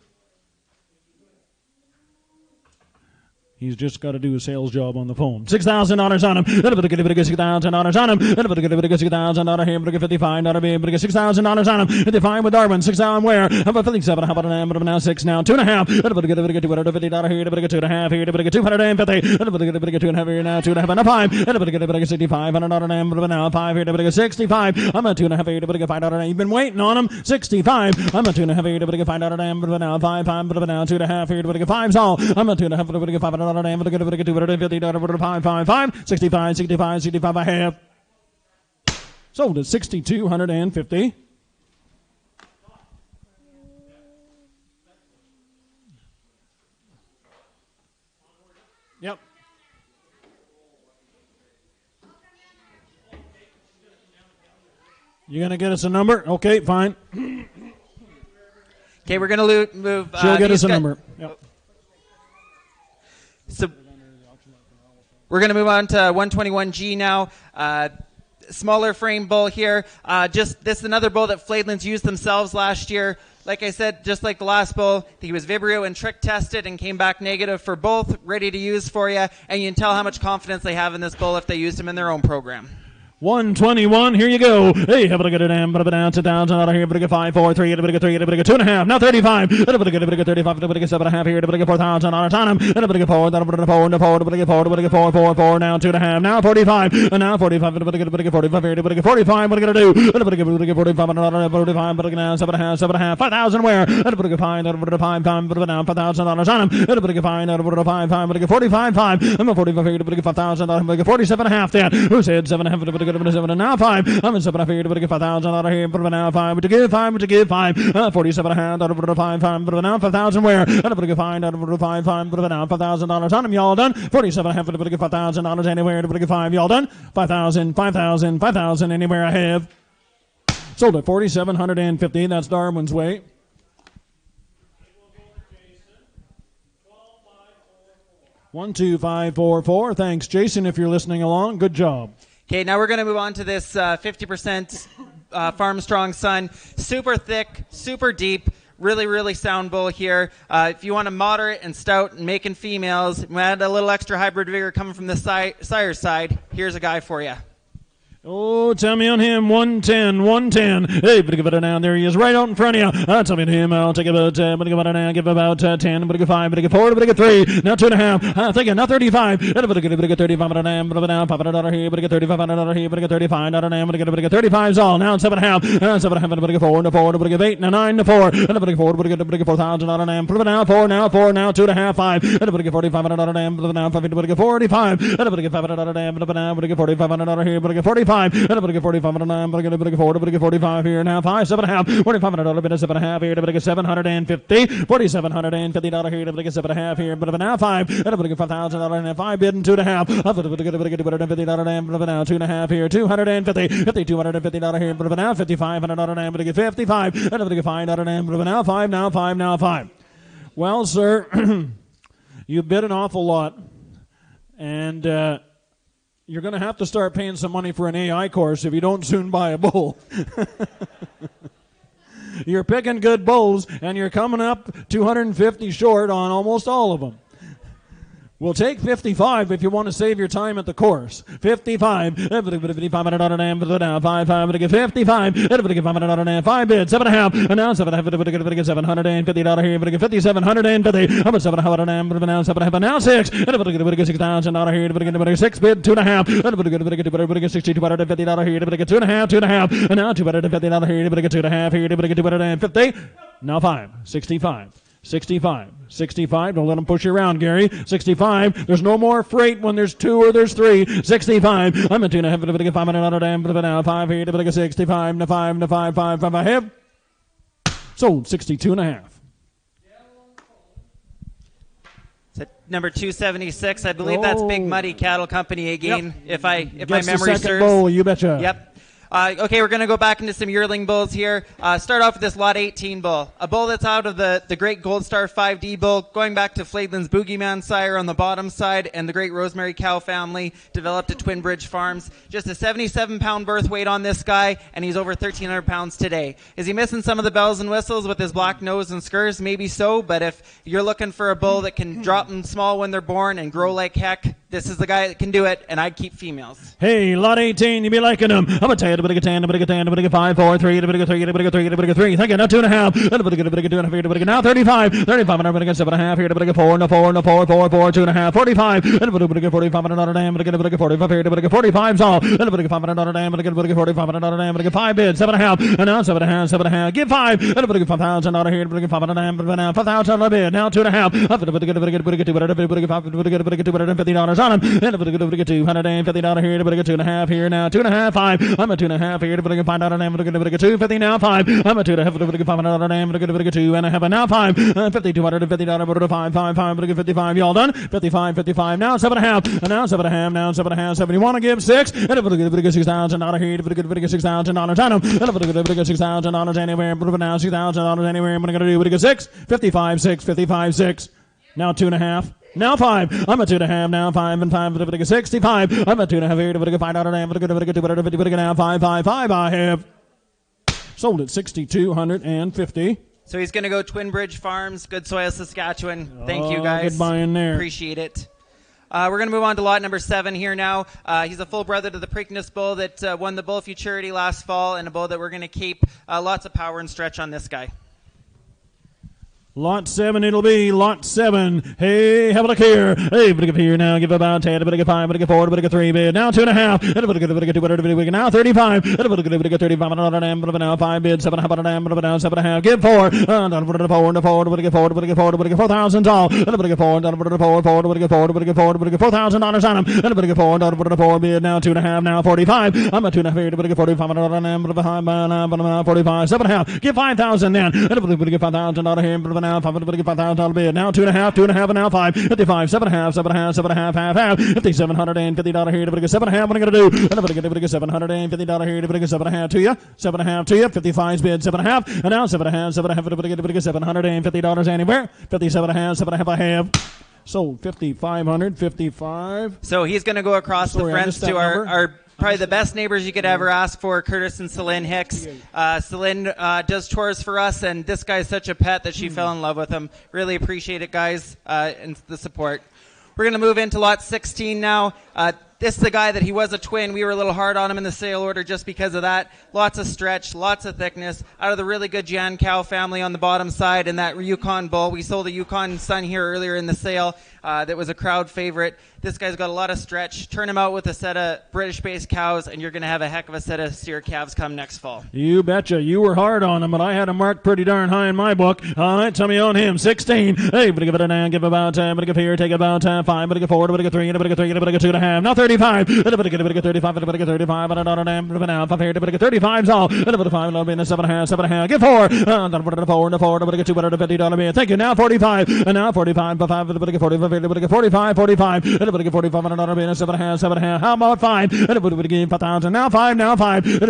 He's just got to do a sales job on the phone. $6,000 on him. Everybody get $6,000 on him. Everybody get $6,000 here. Everybody get $55 here. Everybody get $6,000 on him. 55 with Darwin. 6 on where? How about 57? How about an amber? Now 6 now. 2.5. Everybody get $250 here. Everybody get 2.5 here. Everybody get 250. Everybody get 2.5 here now. 2.5 now 5. Everybody get 65 on another amber now 5 here. Everybody get 65. I'm at 2.5 here. Everybody get $5. You've been waiting on him. 65. I'm at 2.5 here. Everybody get $5 amber now 5. Now 2.5 here. Everybody get 5's all. I'm at 2.5. Everybody get $5. I'm going to get $250. 5. 65. I have sold at 6,250. Yep. You gonna get us a number? Okay, fine. Okay, we're gonna move. She'll get us a number. Yep. So we're going to move on to 121G now. Smaller frame bull here. This is another bull that Fladeland's used themselves last year. Like I said, just like the last bull, he was Vibrio and trick tested and came back negative for both, ready to use for you. And you can tell how much confidence they have in this bull if they used him in their own program. 121, here you go. Hey, everybody get it down, but down, sit down, out of here, everybody get 5, 4, 3, everybody get 3, everybody get 2.5, now 35, everybody get 35, everybody get 7.5 here, everybody get $4,000 on him, everybody get 4, everybody get 4, everybody get 4, everybody get 4, 4, 4, now 2.5, now 45, and now 45, everybody get 45 here, everybody get 45, what are you going to do? Everybody get 45, another 45, everybody get now 7.5, 5,000 where? Everybody get 5, everybody get 5, everybody now $5,000 on him, everybody get 5, everybody get 5, everybody get 45, 5, I'm a 45 here, everybody get $5,000, everybody get 47.5 there, who said 7.5, everybody now 5. I'm at 7 here to get 5,000 out of here. But now 5 to give 5 to give 5. 47 a hand out of 5 but now 5,000 where? Out of a find out of 5 but now $5,000 on them. Y'all done? 47 a half to get $5,000 anywhere to get 5. Y'all done? 5,000 anywhere I have. Sold at 4,750. That's Darwin's way. 12544. Thanks, Jason, if you're listening along. Good job. Okay, now we're going to move on to this 50% Farm Strong Sun. Super thick, super deep, really, really sound bull here. If you want a moderate and stout and making females, add a little extra hybrid vigor coming from the sire side, here's a guy for you. Oh, tell me on him, 110. Hey, but give it a down. There he is, right out in front of you. Tell me on him, I'll take about 10, but give it a down, give about 10, but give 5, but give 4, but give 3, now 2.5. Thinking, now 35. But get 35 on a damn, but now $500 here, but get $35 here, but get 35 on a damn, but get 35's all. Now 7.5, 7.5, but get 4, and 4, but give 8, now 9 to 4, and but get 4, but get 4,000 on a damn, but now 4, now 2.5, 5, and but get 45 on a damn, but now 5, but get 45, and but get $500 damn, but now but get $4,500 here, but get 45. And I'm going to get 45 on 9, but I'm going to get 4, but I get 45 here now. 5, 7.5, $4,500, but it's 7.5 here, but I get $750, $4,750 here, but I get 7.5 here, but now 5, and I'm going to get $5,000 and 5 bid and 2.5. I'm going to get $250 but now 2.5 here, $250, $250 here, but now $5,500 and but I get 55, and I'm going to get $5 but now 5, now 5, now 5. Well, sir, you bid an awful lot, and you're going to have to start paying some money for an AI course if you don't soon buy a bull. You're picking good bulls, and you're coming up 250 short on almost all of them. We'll take 55 if you want to save your time at the course. 55. $500 5, 5, to get 55. $500 5 bid. 7.5. And now 750 here, but get 5,750. How much 700 but now 7.5. Now 6. And get $6,000 here, but get 6 bid. 2.5. And get $6,250 here, but get 2.5. And now $250 here, but get 2.5 here, but get 250. Now 5. 65. 65. Don't let them push you around, Gary. 65. There's no more freight when there's 2 or there's 3. 65. I'm at 2.5. But I get $500 damn. But now 5 here. But I get 65. Now 5. Now 5. 5. I have sold 62.5. Number 276. I believe that's Big Muddy Cattle Company again. Yep. If my Gets memory the second serves. bowl, you betcha. Yep. Okay, we're going to go back into some yearling bulls here. Start off with this Lot 18 bull. A bull that's out of the great Gold Star 5D bull, going back to Fladeland's Boogeyman sire on the bottom side, and the great Rosemary cow family, developed at Twin Bridge Farms. Just a 77-pound birth weight on this guy, and he's over 1,300 pounds today. Is he missing some of the bells and whistles with his black nose and skirts? Maybe so, but if you're looking for a bull that can drop them small when they're born and grow like heck, this is the guy that can do it, and I'd keep females. Hey, Lot 18, you be liking them. I'm going to tell you, but I get 10, but I get 10, but I get 5, 4, 3, but I get 3, but I get 3, but I get 3. Thank you, now 2.5, but I get 2.5 here, but I get now 35, but I get 7.5 here, but I get 4, 2.5, 45, and but I get $4,500 damn, but I get 45 here, but I get 45's all, and but I get $500 damn, but I get $4,500 damn, but I get 5 bids, 7.5, and now 7.5, give 5, and but I get $5,000 here, but I get $500 damn, but now $5,000 bid, now 2.5, but I get $250 on him, and but I get $250 here, but I get 2.5 here, now 2.5, 5, I'm at 2.5 here, but I get $5 damn, but I get 250 now 5, I'm at 2.5, but I get $500 damn, but I get 2.5, now 5, $5,250, but I get 5, but I get 55, y'all done? 55, now 7.5, and now 7.5, 7, you want to give 6, and if I get $6,000 here, if I get $6,000 on him, and if I get $6,000 anywhere, but now $6,000 anywhere, what am I going to do? But I get 6, 55, 6, now 2.5. Now 5. I'm at 2.5. Now 5 and 5. But I get 65. I'm at 2.5 here. But I get $5 damn. But I get 250. But I get now 5. I have sold it 6,250. So he's going to go Twin Bridge Farms, Good Soil, Saskatchewan. Thank you, guys. Good buying there. Appreciate it. We're going to move on to lot number 7 here now. He's a full brother to the Preakness bull that won the Bull Futurity last fall, and a bull that we're going to keep. Lots of power and stretch on this guy. Lot 7, it'll be lot 7. Hey, have a look here. Hey, but give here now. Give about 10, but give 5, but give 4, but give 3 bid. Now 2.5. Now 35. But now 5 bid. 7.5. But now 7.5. Give 4. But give 4. But give 4,000 all. But give 4. But give 4. But give 4. But give 4. But give $4,000 on them. But give 4. But 4 bid. Now 2.5. Now 45. I'm a 2.5 here. But give 45. But now 45. 7.5. Give 5,000 then. But give $5,000 here. Now $5,000 bid. Now 2.5, and now 5. 55, 7.5, half. $750 here to put a 7.5. What am I going to do? I'm going to get $750 here to put a 7.5 to you. 7.5 to you. 55's bid 7.5, and now 7.5 to put a $750 anywhere. 57.5, I have. So 5,500, 55. So he's going to go across the fence to our probably the best neighbors you could ever ask for, Curtis and Celine Hicks. Celine does chores for us, and this guy's such a pet that she fell in love with him. Really appreciate it, guys, and the support. We're going to move into lot 16 now. This is the guy that he was a twin. We were a little hard on him in the sale order just because of that. Lots of stretch, lots of thickness. Out of the really good Jan cow family on the bottom side and that Yukon bull. We sold a Yukon son here earlier in the sale that was a crowd favorite. This guy's got a lot of stretch. Turn him out with a set of British-based cows, and you're going to have a heck of a set of steer calves come next fall. You betcha. You were hard on him, but I had him marked pretty darn high in my book. All right, tell me on him. 16. Hey, but give it a 9, give about 10, but give here, take about 5, but give 4, but give 3, but give 3, but give 2.5. Now 35. But give 35, but give 35, but now 5 here, but give 35's all. But 5, it'll be in the 7.5. Give 4. But 4, but give $250 bid. Thank you. Now 45. And now 45, but 5, but give 45, but give 45. But give $4,500 bid. 7.5. How about 5? And but give 5,000. Now 5. And but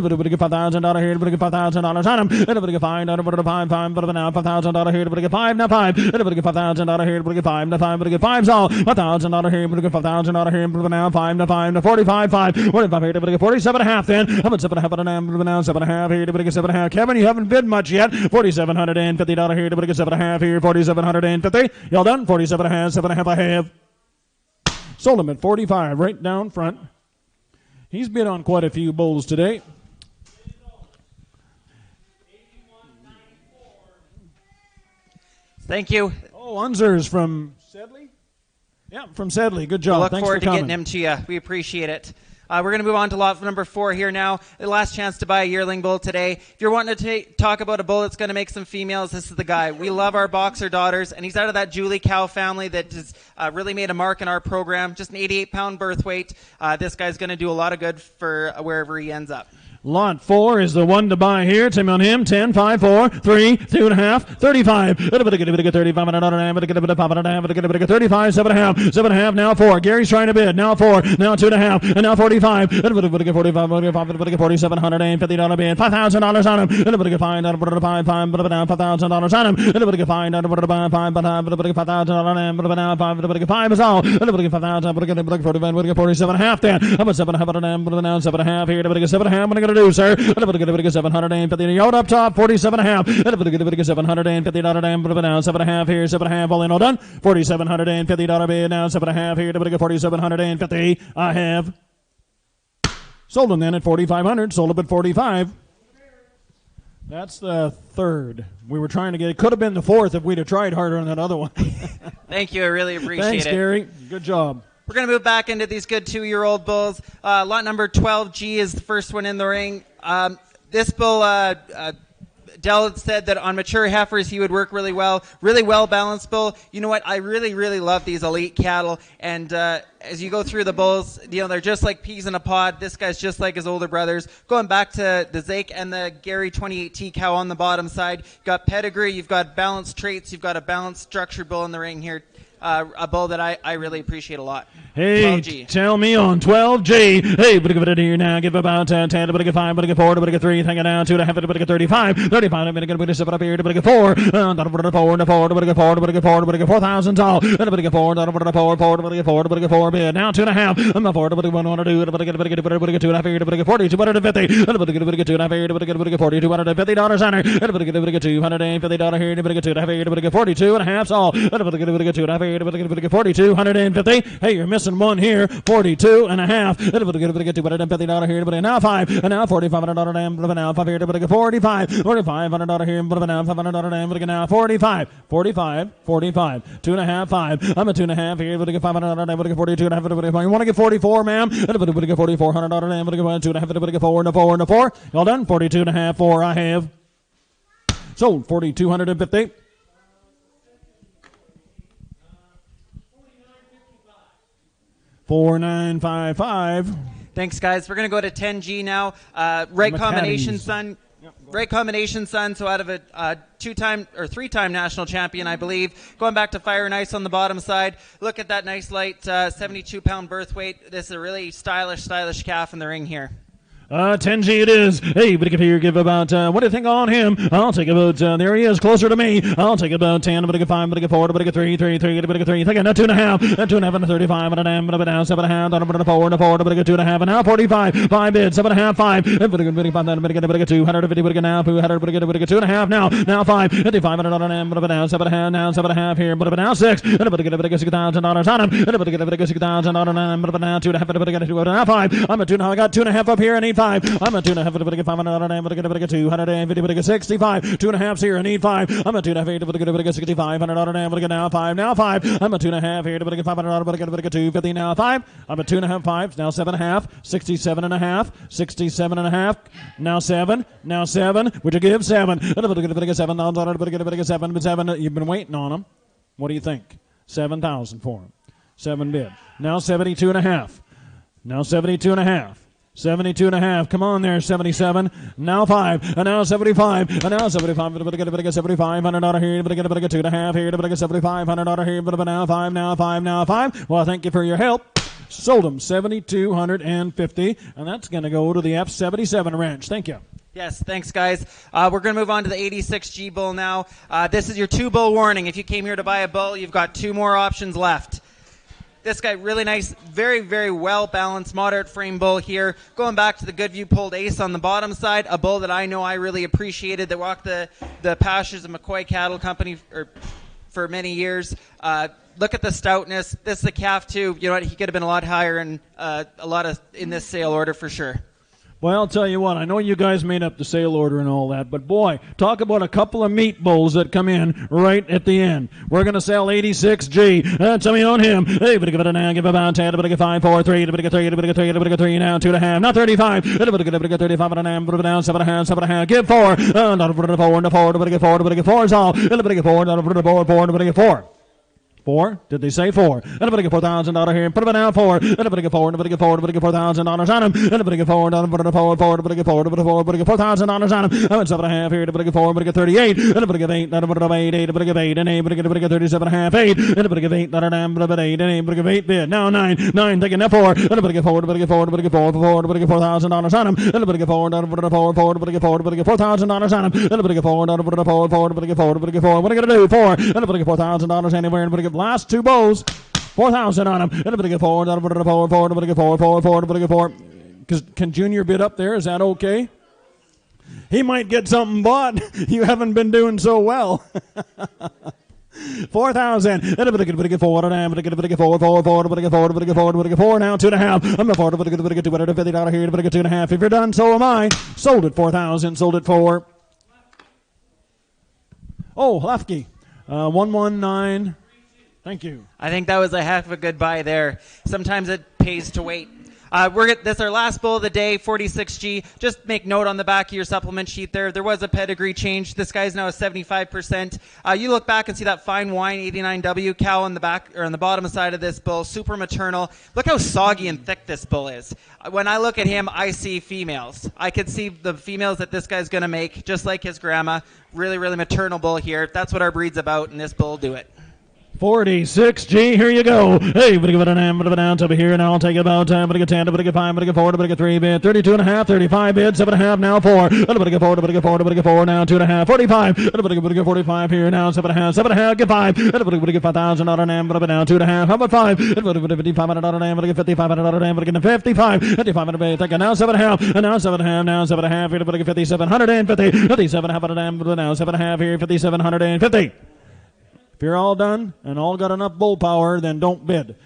give $5,000 here, but give $5,000 on him. And but give 5, but now $5,000 here, but give 5. Now 5. And but give $5,000 here, but give 5. Now 5, but give 5's all. $1,000 here, but give $5,000 here, but now 5. Now 45, 5. 45 here, but give 47.5 then. How about 7.5, but now 7.5 here, but give 7.5. Kevin, you haven't bid much yet. $4,750 here, but give 7.5 here, 4,750. Y'all done? 47.5, 7.5 I have. Sold him at 45, right down front. He's bid on quite a few bulls today. Thank you. Oh, Unzer's from Sedley? Yeah, from Sedley. Good job. We'll look Thanks forward for coming. to getting him to you. We appreciate it. We're going to move on to lot number 4 here now. The last chance to buy a yearling bull today. If you're wanting to talk about a bull that's going to make some females, this is the guy. We love our boxer daughters, and he's out of that Julie cow family that has really made a mark in our program. Just an 88-pound birth weight. This guy's going to do a lot of good for wherever he ends up. Lot 4 is the one to buy here. Tell me on him. 10, 5, 4, 3, 2.5, 35. 35, 35, 7.5, now 4. Gary's trying to bid. Now 4, now 2.5, and now 45. 45, $4,750 bid. $5,000 on him. $5,000 on him. $5,000 is all. $47.5 then. How about 7.5 here? 7.5 do, sir. $750. Out up top, 47.5. $750 now, 7.5 here, 7.5. All in, all done. $4,750 bid now, 7.5 here. $4,750. I have sold them then at 4,500. Sold them at 45. That's the third. We were trying to get it. Could have been the fourth if we'd have tried harder on that other one. Thank you. I really appreciate Thanks, it. Gary. Good job. We're going to move back into these good 2-year-old bulls. Lot number 12G is the first one in the ring. This bull, Dell said that on mature heifers he would work really well balanced bull. You know what? I really, really love these elite cattle. And as you go through the bulls, you know, they're just like peas in a pod. This guy's just like his older brothers. Going back to the Zake and the Gary 28T cow on the bottom side. You've got pedigree, you've got balanced traits, you've got a balanced structured bull in the ring here. A bull that I really appreciate a lot. Hey, 12G. Tell me on 12G. Hey, but give it here now. Give about 10, but give 5, but give 4, but give 3. Hang it down. 2.5, but give 35. 35. I'm going to put this up here. But give 4. But give 4. But give 4. But give 4. But give 4,000 all. But give 4. But give 4. But give 4. But give 4. Bid now 2.5. I'm a 4. But give 1 to do. But give 2.5 here. But give 42. But give 50. But give 2.5 here. But give $42.50 on her. But give $250 here. But give 2.5 here. But give 42.5 all. But give 2.5 here. here, 4,250. Hey, you're missing one here, 42 and a half. $250 here, but now five, and now $4,500 but now 5 here, but $4,500 here, but now $500 but now 45, 2 and a half, 5. I'm a 2 and a half here, but $500 but 42 and a half. You want to get 44, ma'am? But $4,400 but 2 and a half, but 4 and a 4 and a 4. All done, 42 and a half, 4. I have sold 4,250. $4,955. Thanks, guys. We're going to go to 10G now. Right combination, son. Right combination, son. So out of a two-time or three-time national champion, I believe. Going back to Fire and Ice on the bottom side. Look at that nice light 72-pound birth weight. This is a really stylish calf in the ring here. 10G it is. Hey, but if you give about, what do you think on him? I'll take about, there he is, closer to me. I'll take about 10, but I get 5, but I get 4, but I get 3, but I get 3. Think I'm 2 and a half, and 2 and a half, and 35, and a damn, but down 7 and a half, but a 4, and a 4, but I get 2 and a half, and now 45, 5 bids, 7 and a half, 5, but I get 5, but I get 250, but I get now, 200, but I get 2 and a half now 5, 55, and a damn, but down 7 and a half, now 7 and a half here, but now 6, and but I get $6,000 on him, and but I get $6,000 on him, but now 2 and a half, but I get 2 and a half, 5. I'm a 2 and a half, I got 2 and a half up here, I need 5. I'm a 2 and a half, but I get $500, but I get 250, but I get 65. 2 and a halfs here, I need 5. I'm a 2 and a half, but I get $6,500, but I get now 5. I'm a 2 and a half here, but I get $500, but I get 250 now 5. I'm a 2 and a half, 5, now 7 and a half, 67 and a half, 67 and a half, now 7, would you give 7? But I get $7,000, but I get 7, but 7, you've been waiting on them. What do you think? 7,000 for him. 7 bid. Now 72 and a half. Now 72 and a half. 72 and a half. Come on there, 77. Now 5. And now 75. And now 75. But I get $7,500 here. But I get 2 and a half here. But I get $7,500 here. But now 5. Now 5. Now 5. Well, thank you for your help. Sold them 7,250. And that's going to go to the F77 ranch. Thank you. Yes, thanks, guys. We're going to move on to the 86G bull now. This is your 2 bull warning. If you came here to buy a bull, you've got 2 more options left. This guy, really nice, very, very well-balanced, moderate frame bull here. Going back to the Goodview pulled ace on the bottom side, a bull that I know I really appreciated that walked the pastures of McCoy Cattle Company for many years. Look at the stoutness. This is a calf, too. You know what? He could have been a lot higher and in this sale order for sure. Well, I'll tell you what, I know you guys made up the sale order and all that, but boy, talk about a couple of meat bulls that come in right at the end. We're going to sell 86G. Tell me on him. Hey, but give it a now, give about 10, but I get 5, 4, 3, but I get 3, but I get 3, but I get 3, now 2 and a half, now 35, but I get 35, but I get down 7 and a half, give 4, not 4, and 4, but I get 4, but I get 4 is all, but I get 4, not 4, but I get 4. 4? Did they say 4? And I'm going to get $4,000 here. Put it down 4. And I'm going to get 4. And I'm going to get 4. And I'm going to get $4,000 on him. And I'm going to get 4. And I'm going to get 4. 4. But I get 4. But I get $4,000 on him. I'm at 7 and a half here. But I get 4. But I get 38. And I'm going to get 8. And I'm going to get 8. 8. But I get 8. And 8. But I get 37 and a half. 8. And I'm going to get 8. And I'm going to get 8. And 8. But I get 8 bid. Now 9. 9. Taking that 4. And I'm going to get 4. But I get 4. But I get 4. 4. But I get $4,000 on him. And I'm going to get 4. And I'm going to get 4. 4. But I get 4. But I get $4,000 on him. And I'm going to get 4. And I'm going to get 4. 4. But I get 4. But I get 4. What am I going to do? 4. And I'm going to get $4,000 anywhere. And I'm going to get last 2 bows. 4,000 on him. And I'm going to get 4. And I'm going to get 4. 4. But I get 4. 4. 4. But I get 4. Can Junior bid up there? Is that okay? He might get something bought. You haven't been doing so well. 4,000. And I'm going to get 4. And I'm going to get 4. 4. 4. But I get 4. But I get 4. But I get 4. Now 2.5. I'm at 4. But I get $250 here. But I get 2.5. If you're done, so am I. Sold at 4,000. Sold at 4. Oh, Lafke. 119. Thank you. I think that was a heck of a good buy there. Sometimes it pays to wait. This is our last bull of the day, 46G. Just make note on the back of your supplement sheet there. There was a pedigree change. This guy's now a 75%. You look back and see that fine wine 89W cow on the back or on the bottom side of this bull, super maternal. Look how soggy and thick this bull is. When I look at him, I see females. I could see the females that this guy's going to make, just like his grandma. Really, really maternal bull here. That's what our breed's about, and this bull will do it. 46G, here you go. Hey, but I give it an M, but an over here, and I'll take about 10, but I get 10, but I get 5, but I get 4, but I get 3 bid, 32 and a half, 35 bid, 7 and a half, now 4, but I get 4, but I get 4, but I get 4, now 2 and a half, 45, but I get 45 here, now 7 and a half, get 5, but I get $5,000 M, but I get now 2 and a half, how about 5, but I get $5,500 M, but I get $5,500 M, but I get 55, 55 bid, take it now 7 and a half, and now 7 and a half, now 7 and a half here, but I get 5,750, 57 half M, but now 7 and a half here, 5,750. If you're all done and all got enough bull power, then don't bid.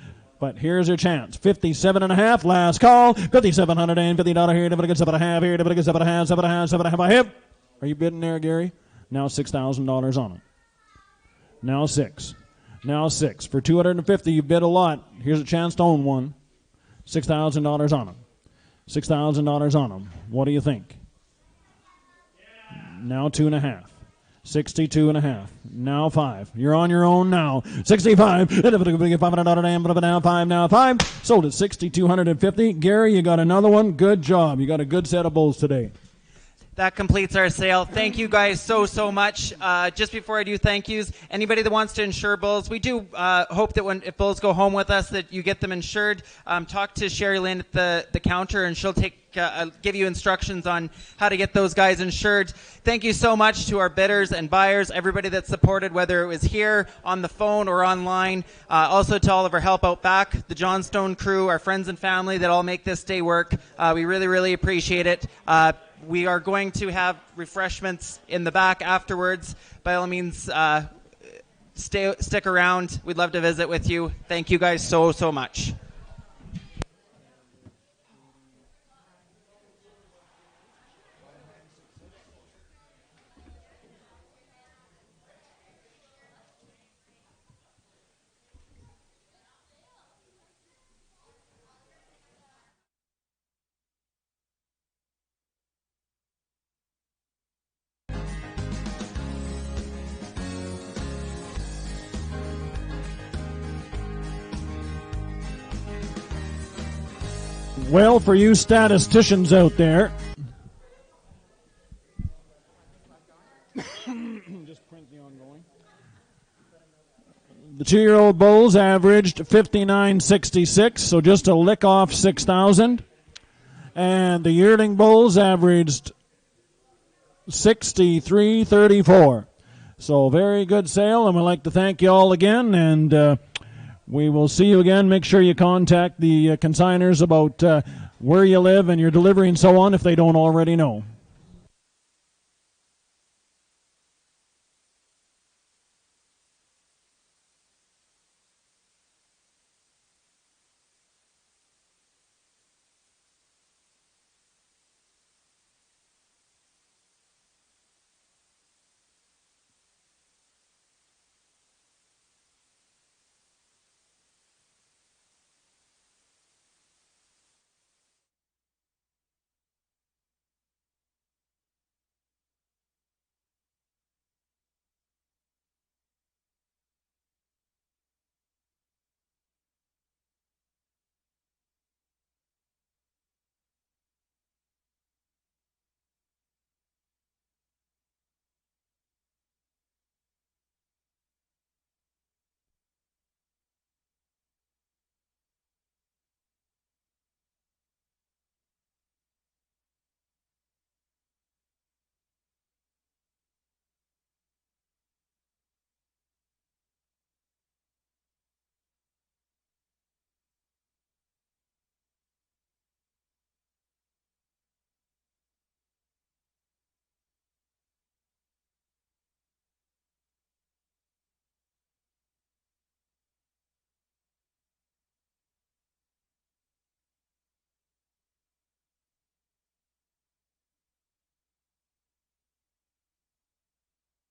But here's your chance. 57.5, last call. $5,750 here. Everybody gets up at a half here. Everybody gets up at a half, up at a half, up at a half. A half. Are you bidding there, Gary? Now $6,000 on it. Now 6. Now 6. For $250, you bid a lot. Here's a chance to own one. $6,000 on them. $6,000 on them. What do you think? Now 2.5. 62.5. Now 5. You're on your own now. 65. $500 now 5. Now 5. Sold at $6,250. Gary, you got another one. Good job. You got a good set of bulls today. That completes our sale. Thank you guys so much. Just before I do thank yous, anybody that wants to insure bulls, we do hope that if bulls go home with us that you get them insured. Talk to Sherry Lynn at the counter and she'll give you instructions on how to get those guys insured. Thank you so much to our bidders and buyers, everybody that supported, whether it was here, on the phone, or online. Also to all of our help out back, the Johnstone crew, our friends and family that all make this day work. We really appreciate it. We are going to have refreshments in the back afterwards. By all means, stick around. We'd love to visit with you. Thank you guys so much. Well, for you statisticians out there, just print the ongoing. The 2-year-old bulls averaged 59.66, so just a lick off 6,000. And the yearling bulls averaged 63.34. So very good sale, and we'd like to thank you all again, and we will see you again. Make sure you contact the consigners about where you live and your delivery and so on if they don't already know.